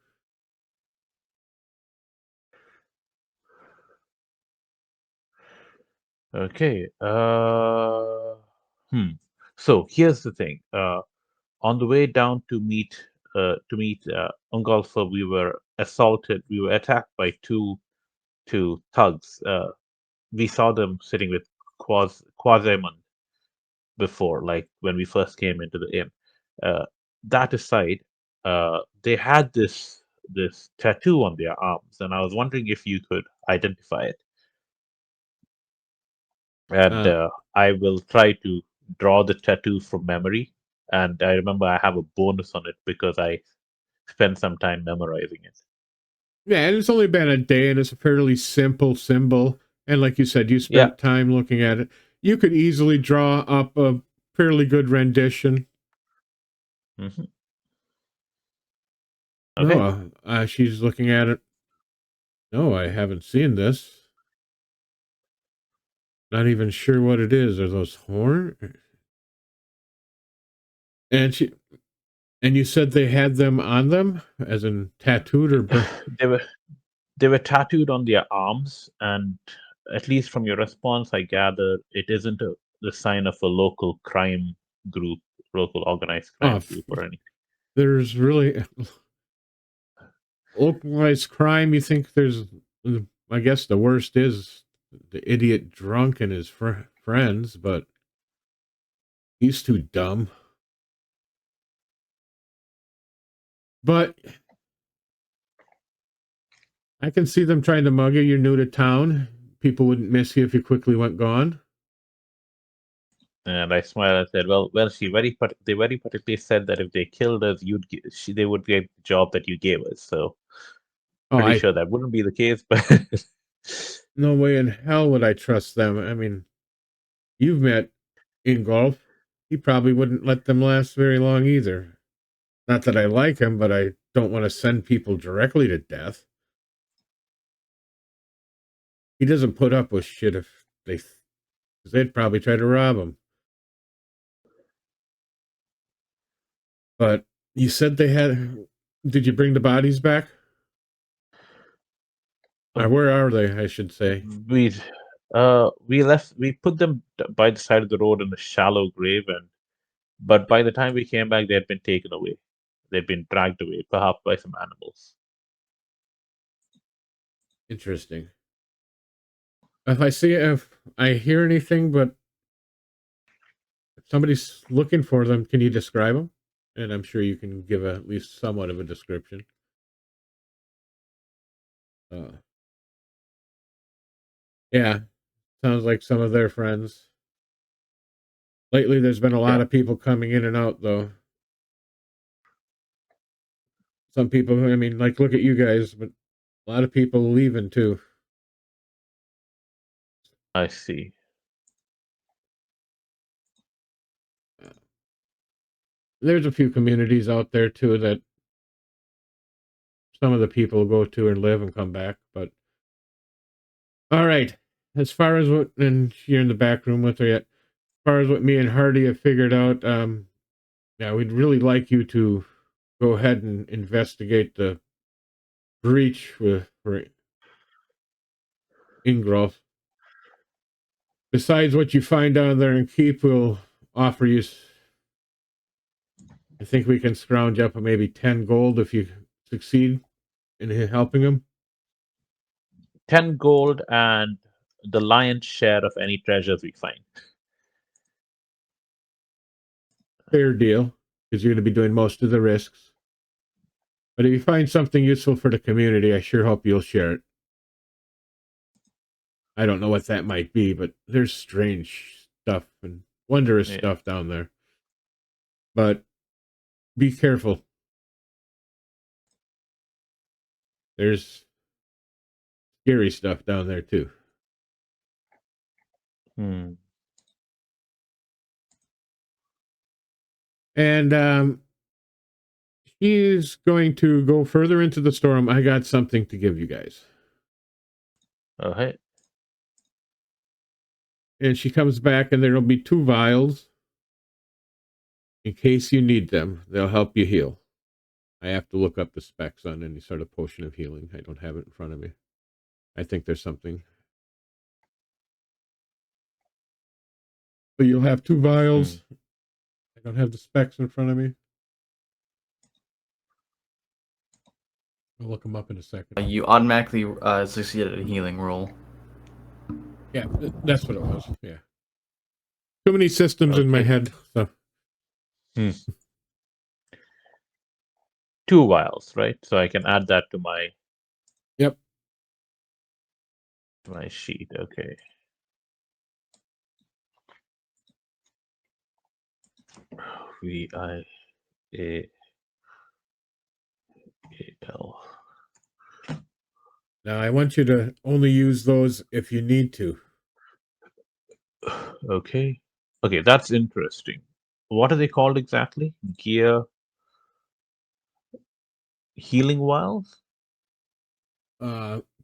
Okay. So here's the thing. On the way down to meet Ungolfer, we were assaulted. We were attacked by two thugs. We saw them sitting with Quasimon before, like when we first came into the inn. Uh, that aside, they had this tattoo on their arms, and I was wondering if you could identify it. And Uh, I will try to draw the tattoo from memory. And I remember I have a bonus on it because I spent some time memorizing it. yeah, and it's only been a day, and it's a fairly simple symbol. And like you said, you Yeah. spent time looking at it. You could easily draw up a fairly good rendition. Hmm. Okay. No, she's looking at it. No, I haven't seen this. Not even sure what it is. Are those horn? And she and you said they had them on them, as in tattooed or They were they were tattooed on their arms, and at least from your response, I gather it isn't the sign of a local crime group, local organized crime oh, group, or anything. there's really localized crime. You think there's? I guess the worst is the idiot drunk and his friends, but he's too dumb. But I can see them trying to mug you. You're new to town. People wouldn't miss you if you quickly went gone. And I smiled and said, "Well, they very particularly said that if they killed us, they would get the job that you gave us. So Oh, pretty I sure that wouldn't be the case, but no way in hell would I trust them. I mean, you've met Ingolf. He probably wouldn't let them last very long either. Not that I like him, but I don't want to send people directly to death. He doesn't put up with shit if because they'd probably try to rob him. But you said they had. Did you bring the bodies back? Or where are they? I should say. we we put them by the side of the road in a shallow grave, and but by the time we came back, they had been taken away. They'd been dragged away, perhaps by some animals. Interesting. If I hear anything, but if somebody's looking for them, can you describe them? And I'm sure you can give at least somewhat of a description. Uh, yeah, sounds like some of their friends. Lately, there's been a lot Yeah, of people coming in and out, though. Some people, I mean, like, look at you guys, but a lot of people leaving too. I see. There's a few communities out there too that some of the people go to and live and come back. But all right, as far as what, and you're in the back room with her yet. As far as what me and Hardy have figured out, yeah, we'd really like you to go ahead and investigate the breach for Ingolf. Besides what you find down there in Keep, we'll offer you. I think we can scrounge up maybe 10 gold if you succeed in helping him. 10 gold and the lion's share of any treasures we find. fair deal because you're going to be doing most of the risks. But if you find something useful for the community, I sure hope you'll share it. I don't know what that might be, but there's strange stuff and wondrous Yeah. stuff down there. But be careful. There's scary stuff down there too. Hmm. And she's going to go further into the storm. I got something to give you guys. Oh, hey. And she comes back, and there'll be 2 vials in case you need them. They'll help you heal. I have to look up the specs on any sort of potion of healing. I don't have it in front of me. I think there's something. But you'll have 2 vials. I don't have the specs in front of me. I'll look them up in a second. You automatically succeed at a healing roll. Yeah, that's what it was. Yeah. Too many systems in my Okay. head. So 2 vials, right? So I can add that to my Yep. sheet. Okay. VIAAL. Now I want you to only use those if you need to. Okay. Okay, that's interesting. What are they called exactly? Gear healing vials?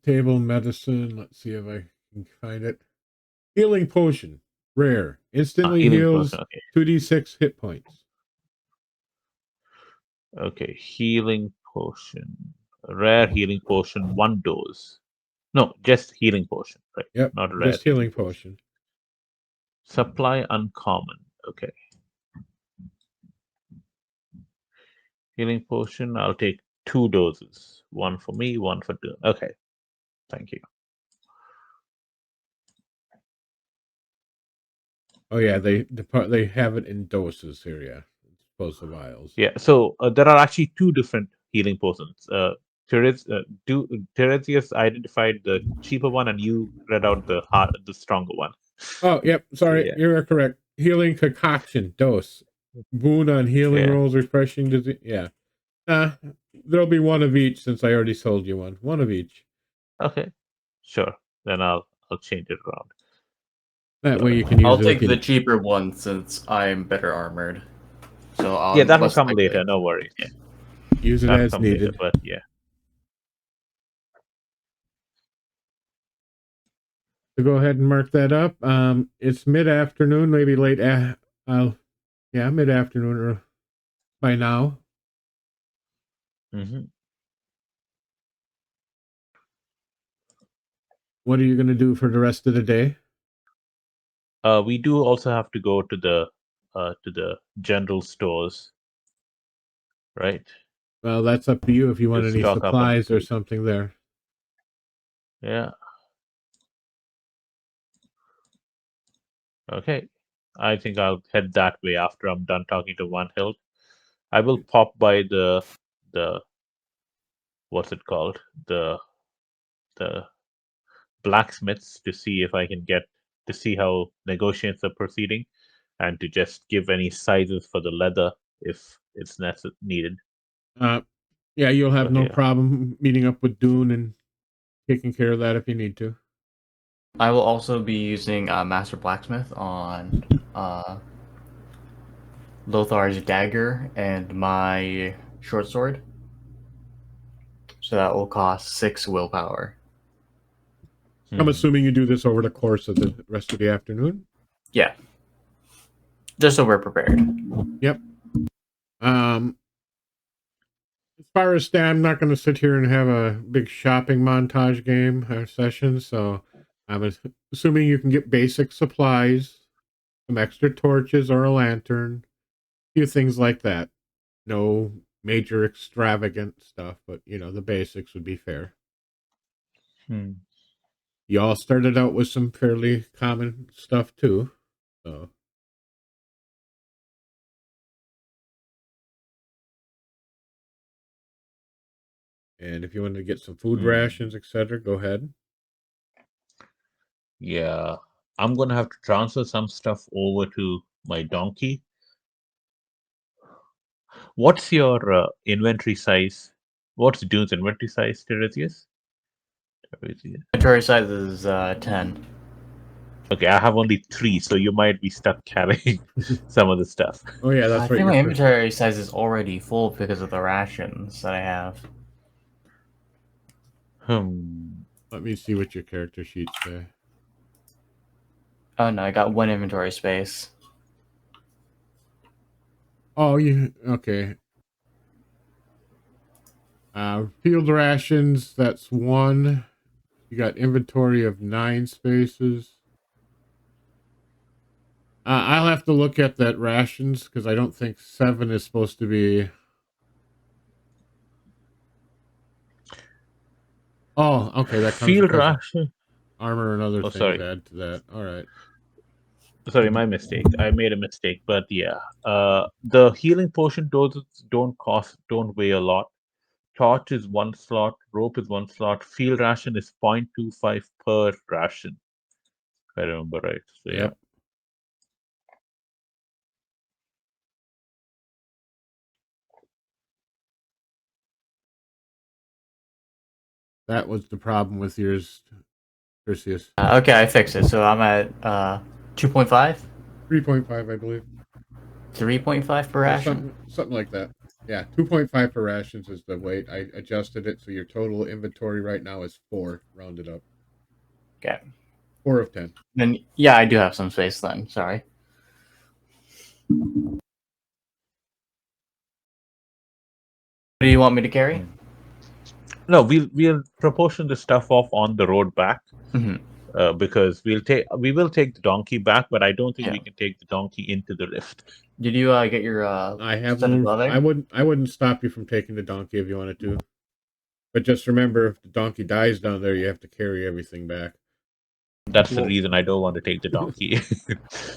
Table medicine. Let's see if I can find it. Healing potion. Rare. Instantly Healing heals potion. Okay. 2d6 hit points. Okay. Healing potion. Rare healing potion, 1 dose. No, just healing potion, right? Yep. Not rare. Just healing potion. Supply uncommon. Okay. Healing potion. I'll take 2 doses. 1 for me, 1 for Dune. Okay. Thank you. Oh yeah, they have it in doses here. Yeah, as opposed to vials. Yeah. So there are actually 2 different healing potions. Tiresias identified the cheaper one, and you read out the stronger one. Oh yep. Sorry, Yeah. you're correct. Healing concoction dose. Boon on healing Yeah. rolls, refreshing disease. Yeah. There'll be 1 of each since I already sold you one. 1 of each. Okay. Sure. Then I'll change it around. That way you can use I'll it. take the cheaper one since I'm better armored. So I'll Yeah, that will less come likely- later. No worries. Yeah. Use it That'll as come later, needed. but yeah. So go ahead and mark that up. It's mid-afternoon, maybe late. Mid-afternoon or by now. hmm What are you going to do for the rest of the day? We do also have to go to the general stores, right? Well, that's up to you if you want To any stock up on supplies or food. something there. Yeah. Okay. I think I'll head that way after I'm done talking to One Hill. I will pop by the what's it called? The blacksmiths to see if I can get to see how negotiations are proceeding, and to just give any sizes for the leather if it's needed. Yeah, you'll have But no yeah. problem meeting up with Dune and taking care of that if you need to. I will also be using Master Blacksmith on Lothar's dagger and my short sword. So that will cost 6 willpower. I'm assuming you do this over the course of the rest of the afternoon. Yeah. Just so we're prepared. Yep. As far as I'm not going to sit here and have a big shopping montage game or session, so I'm assuming you can get basic supplies, some extra torches or a lantern, a few things like that. No major extravagant stuff, but the basics would be fair. You all started out with some fairly common stuff too, so And if you wanted to get some food Hmm. rations, etc., go ahead. Yeah, I'm gonna have to transfer some stuff over to my donkey. What's your inventory size? What's Dune's inventory size, Tiresias? Inventory size is 10. Okay, I have only 3, so you might be stuck carrying some of the stuff. Oh yeah, I that's right. think my Your first. inventory size is already full because of the rations that I have. Let me see what your character sheet say. Oh no, I got 1 inventory space. Oh, you okay? Field rations. That's 1. You got inventory of 9 spaces. I'll have to look at that rations because I don't think 7 is supposed to be. Oh, okay. That comes Field because ration. armor and other Oh, things sorry. add to that. All right. Sorry, my mistake. I made a mistake, but yeah. The healing potion doses don't weigh a lot. Torch is 1 slot, rope is 1 slot, field ration is 0.25 per ration. If I remember right. So yeah. Yep. That was the problem with yours, Tiresias. Okay, I fixed it. So I'm at 2.5? 3.5, I believe. 3.5 per Yeah, ration? something like that. Yeah, 2.5 per rations is the weight. I adjusted it so your total inventory right now is 4, rounded up. Okay. 4 of 10. Then, yeah, I do have some space then. Sorry. What do you want me to carry? No, we'll proportion the stuff off on the road back. Mm-hmm. Because we will take the donkey back, but I don't think Yeah. we can take the donkey into the lift. Did you get your I have set of room. leather? I wouldn't stop you from taking the donkey if you wanted to. But just remember, if the donkey dies down there, you have to carry everything back. That's the Well, reason I don't want to take the donkey.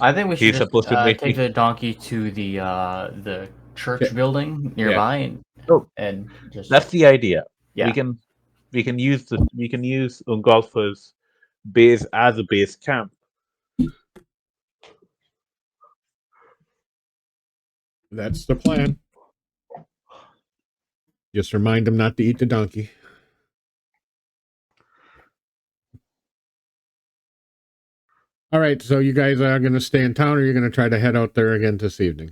I think we should He's just supposed to make take me. the donkey to the church building Yeah. nearby Oh, and just that's the idea. yeah. We can use Ungolfer's base as a base camp. That's the plan. Just remind him not to eat the donkey. All right, so you guys are going to stay in town, or you're going to try to head out there again this evening?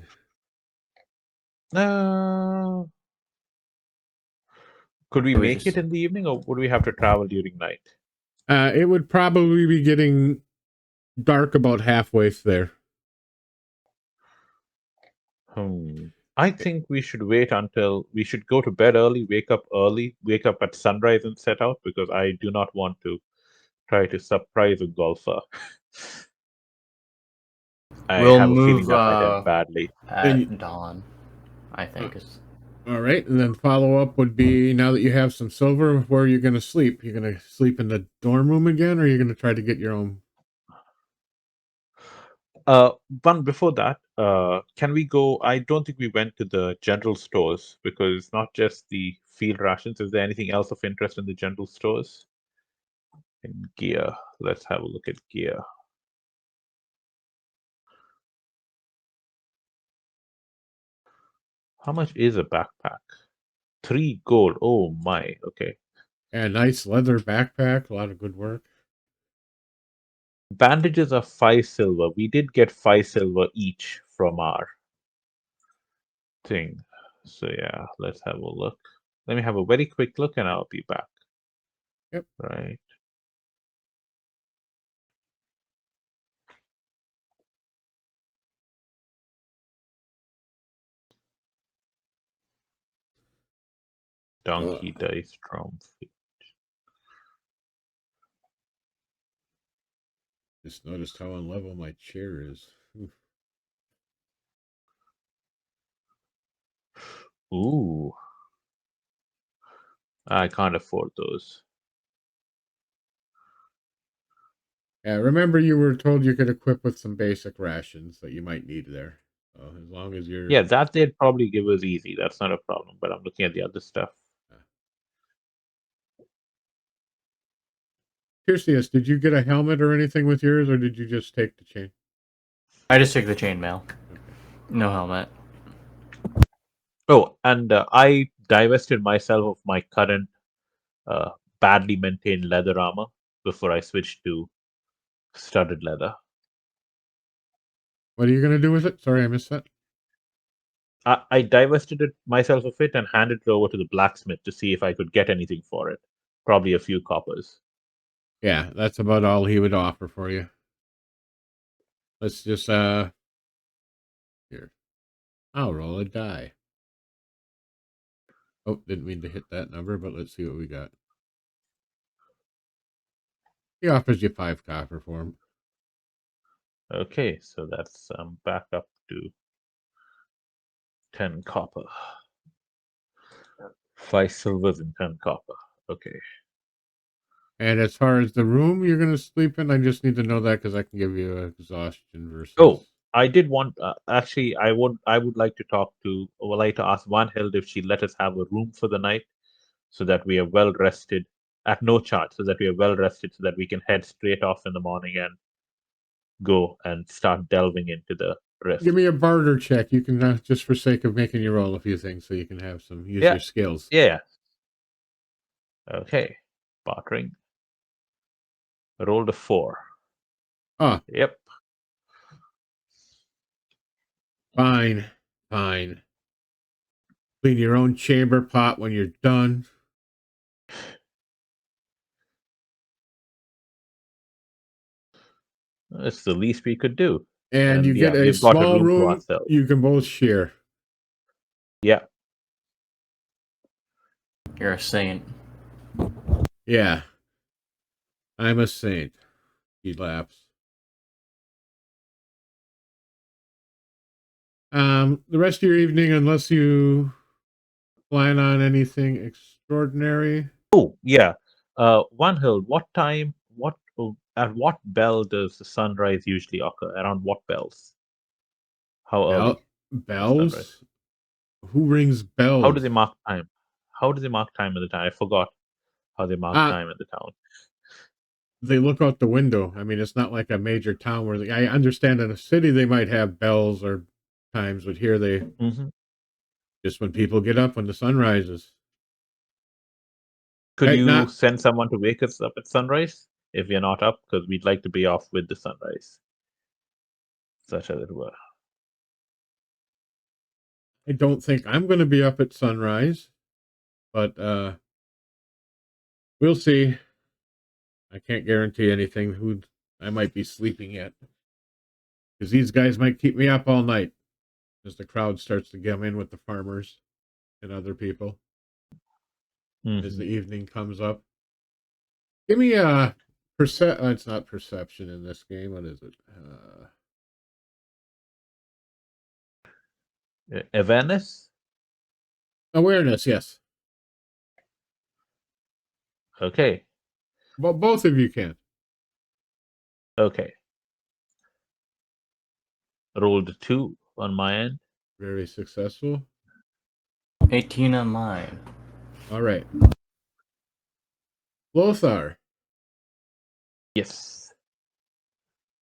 Could we We make just it in the evening, or would we have to travel during night? It would probably be getting dark about halfway there. I think we should wait until we should go to bed early, wake up at sunrise and set out because I do not want to try to surprise a golfer. I we'll have a feeling move that might end badly. at dawn. I think is All right, and then follow up would be, now that you have some silver, where are you going to sleep? You're going to sleep in the dorm room again, or are you going to try to get your own? One before that, can we go? I don't think we went to the general stores because not just the field rations. Is there anything else of interest in the general stores? In gear, let's have a look at gear. How much is a backpack? 3 gold. Oh my. Okay. Yeah, nice leather backpack, a lot of good work. Bandages are 5 silver. We did get 5 silver each from our thing. So yeah, let's have a look. Let me have a very quick look and I'll be back. Yep. Right. Donkey dice drum. Just noticed how unlevel my chair is. Ooh. I can't afford those. Yeah, remember you were told you could equip with some basic rations that you might need there. So as long as you're Yeah, that they'd probably give us easy. That's not a problem. But I'm looking at the other stuff. Tiresias, did you get a helmet or anything with yours, or did you just take the chain? I just took the chainmail. Okay. No helmet. Oh, and I divested myself of my current uh, badly maintained leather armor before I switched to studded leather. What are you going to do with it? Sorry, I missed that. I divested myself of it and handed it over to the blacksmith to see if I could get anything for it. Probably a few coppers. Yeah, that's about all he would offer for you. Let's just, here. I'll roll a die. Oh, didn't mean to hit that number, but let's see what we got. He offers you 5 copper for him. Okay, so that's back up to 10 copper. 5 silvers and 10 copper. Okay. And as far as the room you're going to sleep in, I just need to know that because I can give you exhaustion versus. Oh, I did want. Actually, I would like to talk to. Would like to ask Van Held if she let us have a room for the night, so that we are well rested at no charge, so that we are well rested, so that we can head straight off in the morning and go and start delving into the rift. Give me a barter check. You can just for sake of making you roll a few things, so you can have some use your skills. Yeah. Okay. Bartering. I rolled a 4. Ah, Yep. fine. Clean your own chamber pot when you're done. That's the least we could do. And you get a we've got small to room ourselves. you can both share. Yeah. You're a saint. Yeah. I'm a saint. He laughs. The rest of your evening, unless you plan on anything extraordinary. Oh, yeah. One Hill, what time, at what bell does the sunrise usually occur? Around what bells? How early? Sunrise. Bells? Who rings bells? How do they mark time? How do they mark time in the town? I forgot how they mark time in the town. They look out the window. I mean, it's not like a major town where I understand in a city they might have bells or times, but here they just when people get up when the sun rises. Could Right, you send someone to wake us up at sunrise if we're not up? Because we'd like to be off with the sunrise, such as it were. I don't think I'm going to be up at sunrise, but we'll see. I can't guarantee anything. Who I might be sleeping yet, because these guys might keep me up all night as the crowd starts to come in with the farmers and other people as the evening comes up. Give me a it's not perception in this game. What is it? Awareness? Awareness, yes. Okay. Well, both of you can. Okay. Rolled a 2 on my end. Very successful. 18 on mine. All right. Lothar. Yes.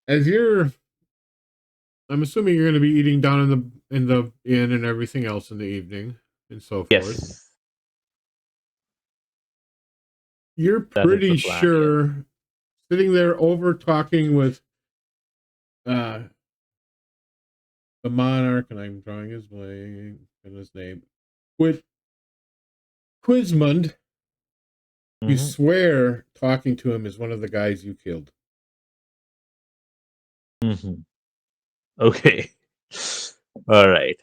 As I'm assuming you're going to be eating down in the inn and everything else in the evening and so forth. Yes. You're pretty sure sitting there over talking with the monarch, and I'm drawing his blank and his name, with Quizmund. You swear talking to him is one of the guys you killed. Okay. All right.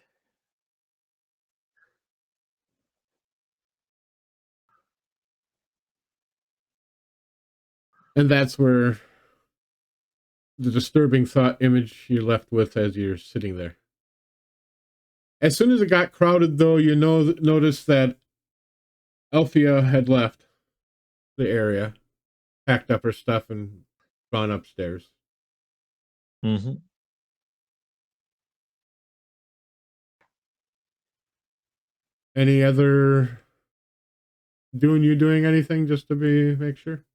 And that's where the disturbing thought image you're left with as you're sitting there. As soon as it got crowded, though, you noticed that Althea had left the area, packed up her stuff, and gone upstairs. Any other doing anything just to make sure?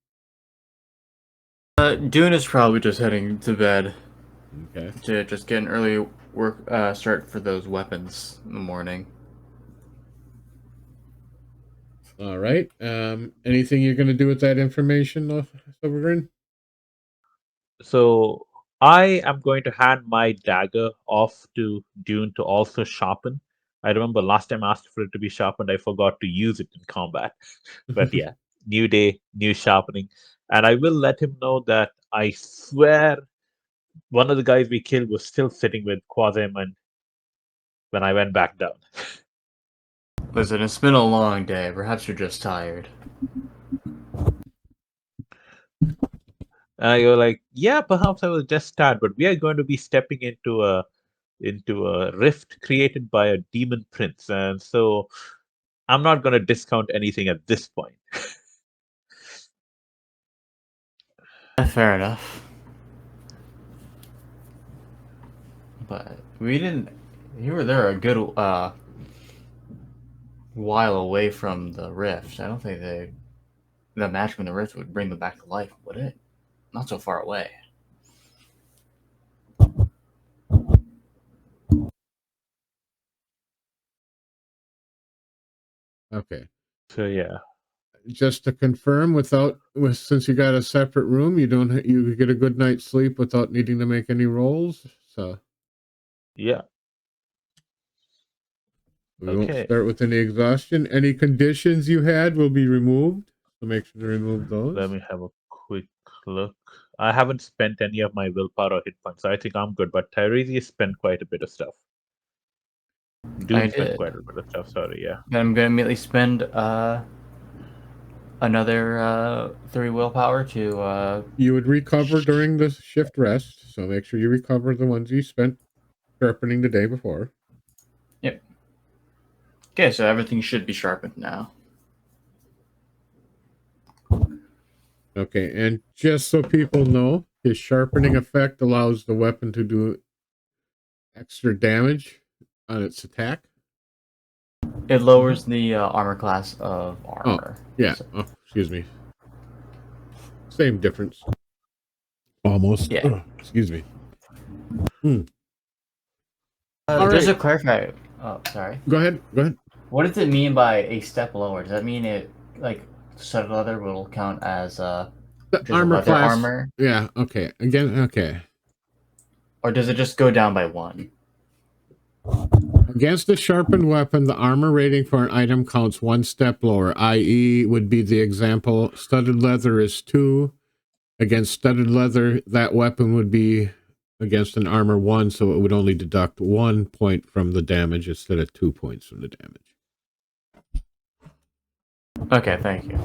Dune is probably just heading to bed Okay. to just get an early work start for those weapons in the morning. All right. Anything you're going to do with that information, Silvergreen? So I am going to hand my dagger off to Dune to also sharpen. I remember last time I asked for it to be sharpened, I forgot to use it in combat. But yeah, new day, new sharpening. And I will let him know that I swear one of the guys we killed was still sitting with Quasim and when I went back down. Listen, it's been a long day. Perhaps you're just tired. And you're like, yeah, perhaps I was just tired, but we are going to be stepping into a rift created by a demon prince, and so I'm not going to discount anything at this point. Fair enough. But we didn't. You were there a good while away from the rift. I don't think the match from the rift would bring them back to life, would it? Not so far away. Okay. So yeah, Just to confirm, since you got a separate room, you get a good night's sleep without needing to make any rolls. So yeah. we won't Okay, start with any exhaustion. Any conditions you had will be removed. So make sure to remove those. let me have a quick look. I haven't spent any of my willpower or hit points, so I think I'm good. But Tiresias spent quite a bit of stuff. I Dune spent did. quite a bit of stuff. Sorry, yeah. Then I'm gonna immediately spend another 3 willpower to You would recover during the shift rest, so make sure you recover the ones you spent sharpening the day before. Yep. Okay, so everything should be sharpened now. Okay, and just so people know, his sharpening effect allows the weapon to do extra damage on its attack. It lowers the armor class of armor. Yeah. So, Oh, excuse me. Same difference. Almost. yeah. Ugh, excuse me. Just to right. clarify. Oh, sorry. Go ahead. What does it mean by a step lower? Does that mean it like studded leather will count as The just armor leather class. armor, Yeah. Okay. Again. Okay. or does it just go down by 1? Against a sharpened weapon, the armor rating for an item counts 1 step lower, i.e., would be the example studded leather is 2. Against studded leather, that weapon would be against an armor 1, so it would only deduct 1 point from the damage instead of 2 points from the damage. Okay, thank you.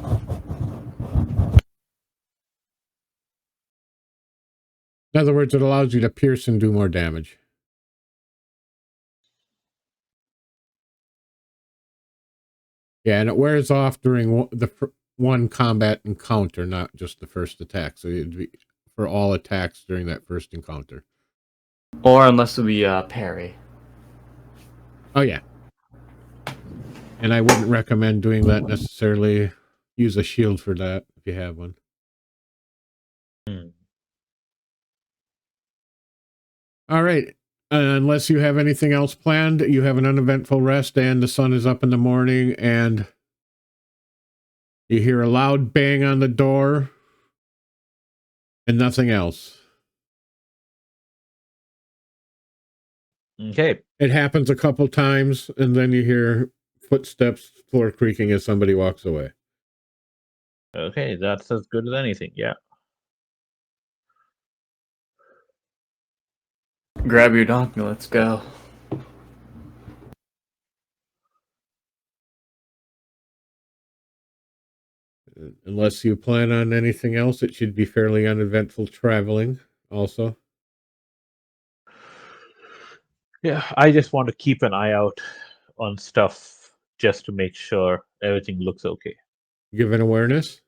In other words, it allows you to pierce and do more damage. Yeah, and it wears off during one combat encounter, not just the first attack. So it'd be for all attacks during that first encounter. Or unless we parry. Oh, yeah. And I wouldn't recommend doing that necessarily. Use a shield for that if you have one. All right. Unless you have anything else planned, you have an uneventful rest and the sun is up in the morning and you hear a loud bang on the door and nothing else. Okay. It happens a couple times and then you hear footsteps, floor creaking as somebody walks away. Okay, that's as good as anything. Yeah. Grab your donkey, let's go. Unless you plan on anything else, it should be fairly uneventful traveling also. Yeah, I just want to keep an eye out on stuff just to make sure everything looks okay. Give an awareness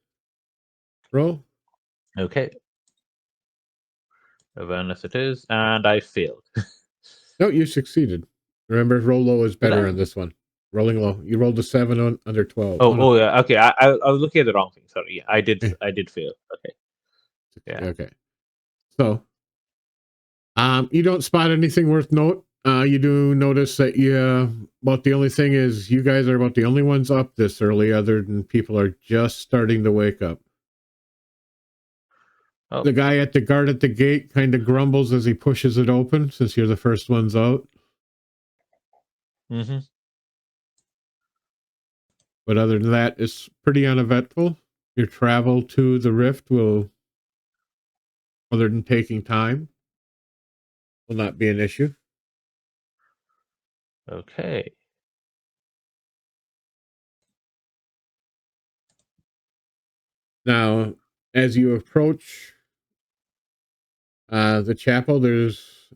roll. Okay. Awareness it is, and I failed. No, you succeeded. Remember, roll low is better I? on this one. Rolling low. You rolled a 7 on under 12. Oh, no. yeah. Okay, I was looking at the wrong thing. Sorry. Yeah, I did fail. Okay. Yeah. Okay. So, you don't spot anything worth note. You do notice that about the only thing is you guys are about the only ones up this early, other than people are just starting to wake up. Oh. The guy at the guard at the gate kind of grumbles as he pushes it open, since you're the first ones out. Mm-hmm. But other than that, it's pretty uneventful. Your travel to the rift will, other than taking time, will not be an issue. Okay. Now, as you approach the chapel, there's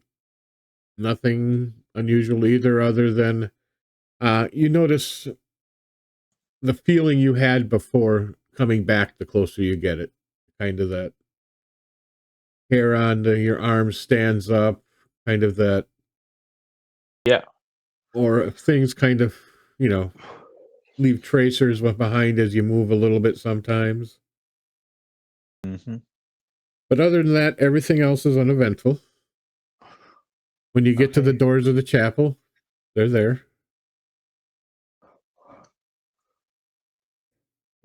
nothing unusual either, other than you notice the feeling you had before coming back the closer you get it. Kind of that hair on your arm stands up, kind of that. Yeah. Or things kind of, leave tracers behind as you move a little bit sometimes. Mm-hmm. But other than that, everything else is uneventful. When you get to the doors of the chapel, they're there.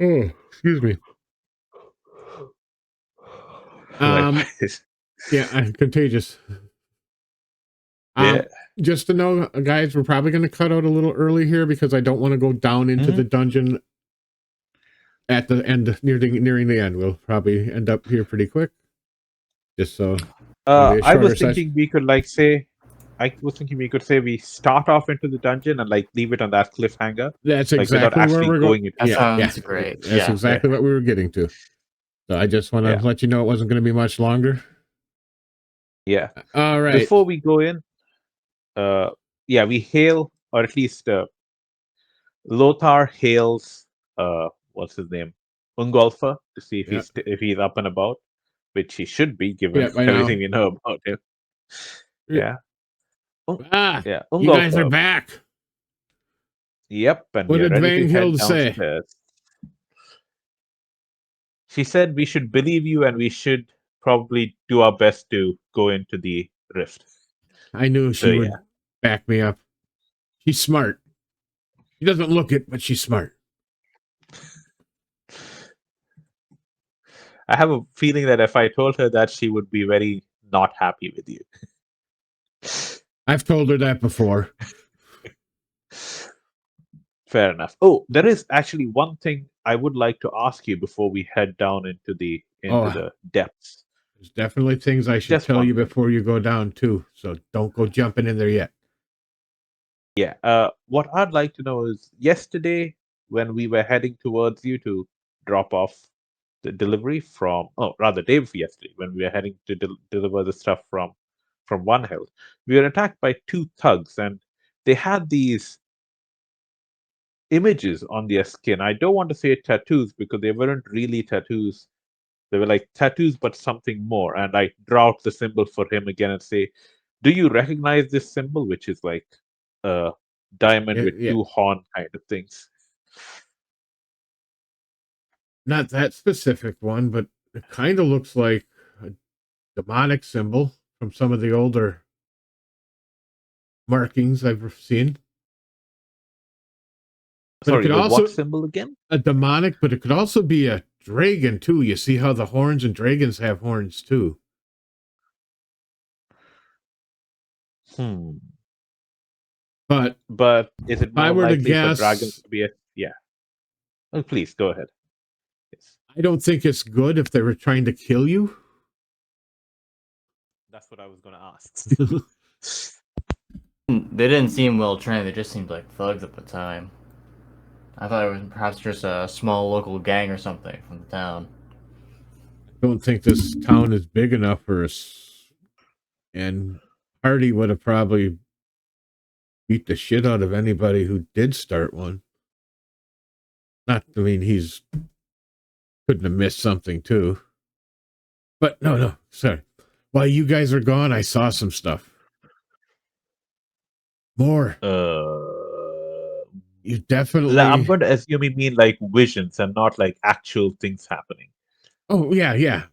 Oh, excuse me. Yeah, contagious. Yeah. Just to know, guys, we're probably going to cut out a little early here because I don't want to go down into the dungeon at the end, nearing the end. We'll probably end up here pretty quick. Just so. I was thinking we could we could say we start off into the dungeon and leave it on that cliffhanger. That's exactly where we're going. That sounds great. That's exactly what we were getting to. So I just want to let you know it wasn't going to be much longer. Yeah. All right. Before we go in, we hail, or at least Lothar hails, what's his name? Ungolfa, to see if he's up and about, which he should be, given everything we know about him. Yeah. You guys are back. Yep, and what did Van Hild say? She said we should believe you, and we should probably do our best to go into the rift. I knew she would back me up. She's smart. She doesn't look it, but she's smart. I have a feeling that if I told her that, she would be very not happy with you. I've told her that before. Fair enough. Oh, there is actually one thing I would like to ask you before we head down into the depths. There's definitely things I should tell you before you go down too. So don't go jumping in there yet. Yeah. What I'd like to know is, yesterday when we were heading towards you to drop off the delivery day before yesterday, when we were heading to deliver the stuff from One Hill, we were attacked by two thugs, and they had these images on their skin. I don't want to say tattoos because they weren't really tattoos. They were like tattoos, but something more. And I draw out the symbol for him again and say, "Do you recognize this symbol?" Which is like a diamond with two horn kind of things. Not that specific one, but it kind of looks like a demonic symbol from some of the older markings I've seen. But sorry, what symbol again? A demonic, but it could also be a dragon too. You see how the horns and dragons have horns too. But is it more likely for dragons to be Oh, please go ahead. Yes. I don't think it's good if they were trying to kill you. That's what I was going to ask. They didn't seem well trained. They just seemed like thugs at the time. I thought it was perhaps just a small local gang or something from the town. I don't think this town is big enough for us. And Hardy would have probably beat the shit out of anybody who did start one. He's couldn't have missed something too. But no, sorry. While you guys are gone, I saw some stuff. More. You definitely. I'm going to assume you mean like visions and not like actual things happening. Oh yeah.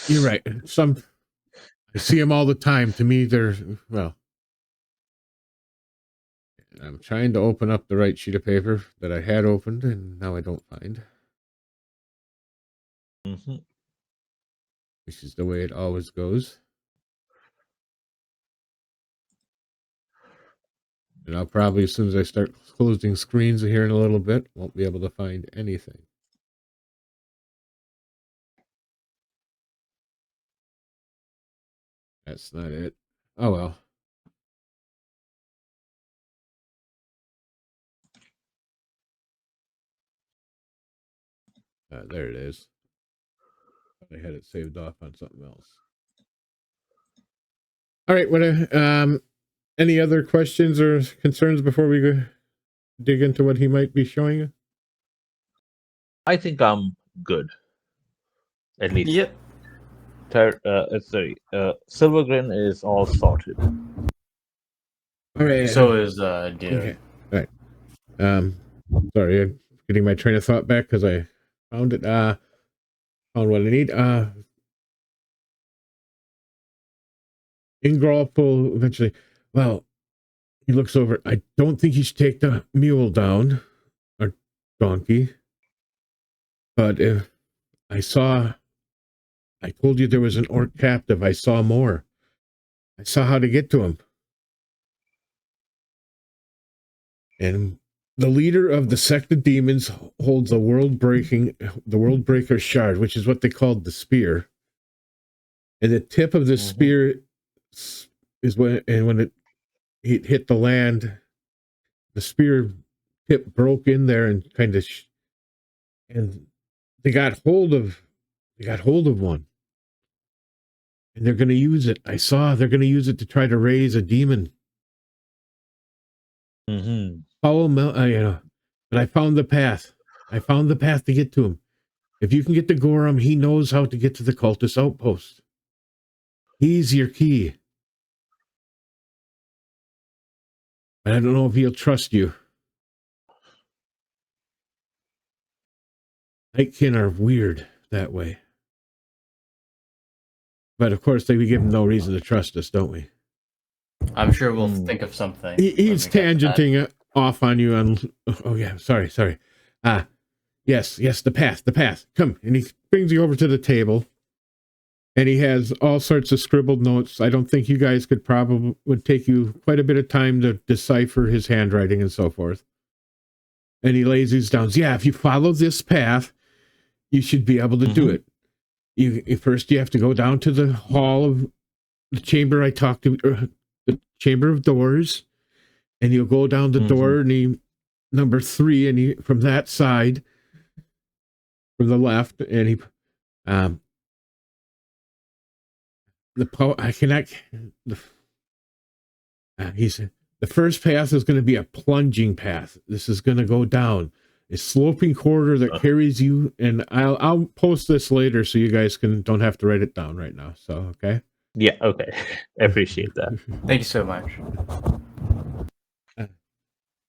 You're right. I see them all the time. To me, they're, well, I'm trying to open up the right sheet of paper that I had opened, and now I don't find. Mhm. Which is the way it always goes. And I'll probably, as soon as I start closing screens here in a little bit, won't be able to find anything. That's not it. Oh, well. There it is. I had it saved off on something else. All right. Any other questions or concerns before we go dig into what he might be showing you? I think I'm good. At least. Yep. Silvergrin is all sorted. All right. So is Dune. Okay. All right. Sorry, I'm getting my train of thought back because I found it. Found what I need. Ingolf will eventually. Well, he looks over. I don't think he should take the mule down or donkey. But if I told you there was an orc captive. I saw more. I saw how to get to him. And the leader of the sect of demons holds the world breaker shard, which is what they called the spear. And the tip of the spear is when it hit the land, the spear tip broke in there and kind of, and they got hold of one, and they're going to use it. I saw they're going to use it to try to raise a demon. But I found the path. I found the path to get to him. If you can get to Gorham, he knows how to get to the cultist outpost. He's your key. But I don't know if he'll trust you. Nightkin are weird that way. But of course, we give him no reason to trust us, don't we? I'm sure we'll think of something. He's tangenting off on you. Oh yeah, sorry. Yes, the path. Come, and he brings you over to the table, and he has all sorts of scribbled notes. I don't think you guys would take you quite a bit of time to decipher his handwriting and so forth. And he lays these down. Yeah, if you follow this path, you should be able to do it. First, you have to go down to the hall of the chamber I talked to, or the chamber of doors, and you'll go down the door, and number 3, and he from that side, from the left, and he, he said the first path is going to be a plunging path. This is going to go down a sloping corridor that carries you, and I'll post this later so you guys don't have to write it down right now. So, okay? Yeah, okay. I appreciate that. Thank you so much.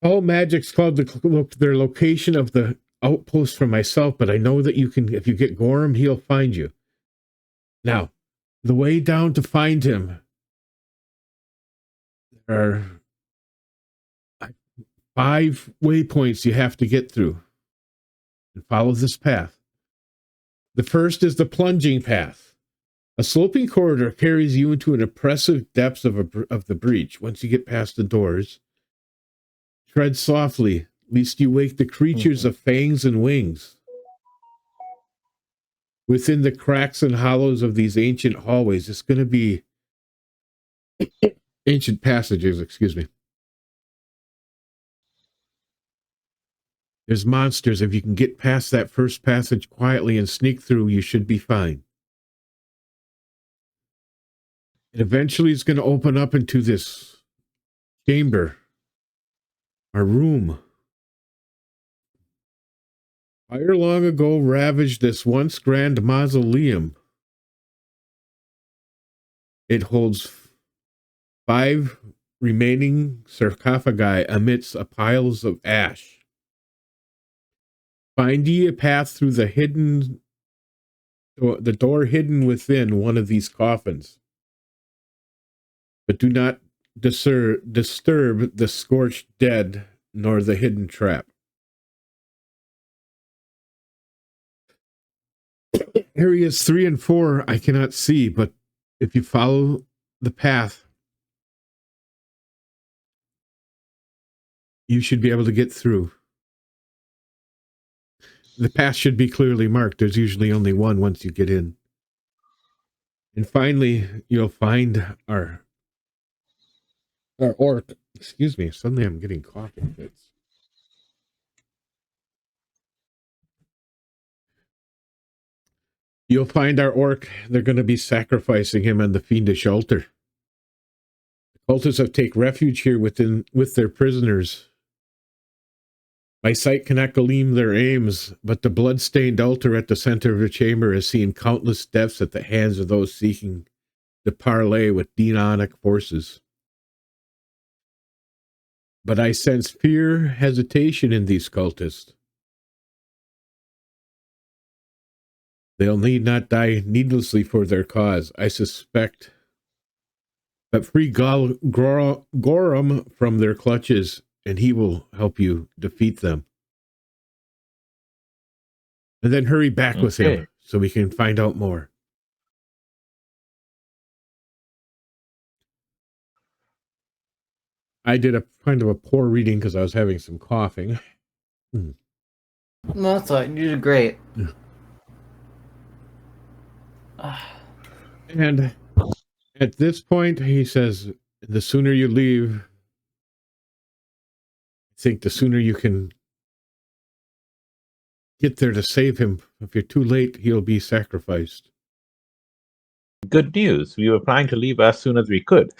All magics called their location of the outpost for myself, but I know that you can, if you get Gorham, he'll find you. Now, the way down to find him, there are 5 waypoints you have to get through and follow this path. The first is the plunging path. A sloping corridor carries you into an oppressive depths of the breach. Once you get past the doors, tread softly, lest you wake the creatures of fangs and wings. Within the cracks and hollows of these ancient hallways, it's going to be ancient passages, excuse me. There's monsters. If you can get past that first passage quietly and sneak through, you should be fine. And eventually it's going to open up into this chamber, our room. Fire long ago ravaged this once grand mausoleum. It holds 5 remaining sarcophagi amidst piles of ash. Find ye a path through the hidden the door hidden within one of these coffins. But do not disturb the scorched dead nor the hidden trap. Areas 3 and 4 I cannot see, but if you follow the path, you should be able to get through. The path should be clearly marked. There's usually only one once you get in. And finally, you'll find our orc. Excuse me, suddenly I'm getting coughing fits. You'll find our orc. They're going to be sacrificing him on the fiendish altar. The cultists have taken refuge here with their prisoners. My sight cannot gleam their aims, but the blood-stained altar at the center of the chamber has seen countless deaths at the hands of those seeking to parley with demonic forces. But I sense fear, hesitation in these cultists. They'll need not die needlessly for their cause, I suspect. But free Gorham from their clutches, and he will help you defeat them. And then hurry back with him so we can find out more. I did a kind of a poor reading because I was having some coughing. No, that's all right. You did great. And at this point, he says, the sooner you leave, I think the sooner you can get there to save him. If you're too late, he'll be sacrificed. Good news. We were planning to leave as soon as we could.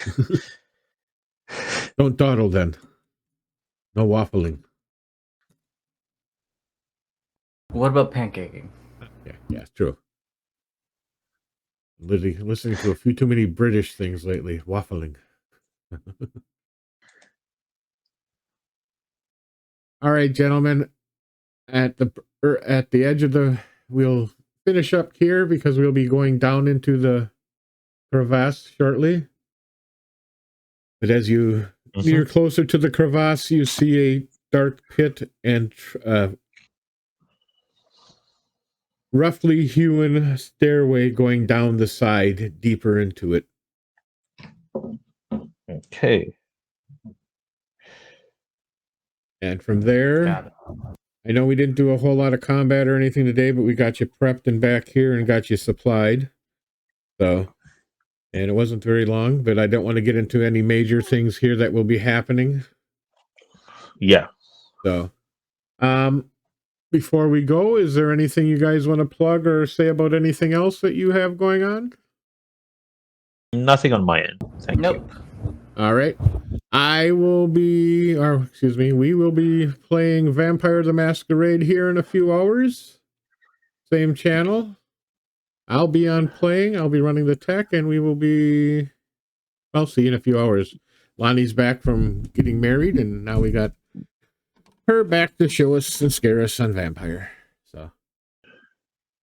Don't dawdle then. No waffling. What about pancaking? Yeah, true. Literally listening to a few too many British things lately. Waffling. All right, gentlemen. At the edge of the, we'll finish up here because we'll be going down into the crevasse shortly. But as you near closer to the crevasse, you see a dark pit and roughly hewn stairway going down the side deeper into it. Okay. And from there, I know we didn't do a whole lot of combat or anything today, but we got you prepped and back here and got you supplied. So, and it wasn't very long, but I don't want to get into any major things here that will be happening. Yeah. So, before we go, is there anything you guys want to plug or say about anything else that you have going on? Nothing on my end. Thank you. All right. We will be playing Vampire the Masquerade here in a few hours. Same channel. I'll be on playing. I'll be running the tech, and we will be... I'll see you in a few hours. Lonnie's back from getting married, and now we got her back to show us and scare us on Vampire. So,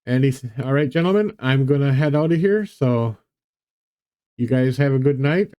all right, gentlemen, I'm going to head out of here. So, you guys have a good night.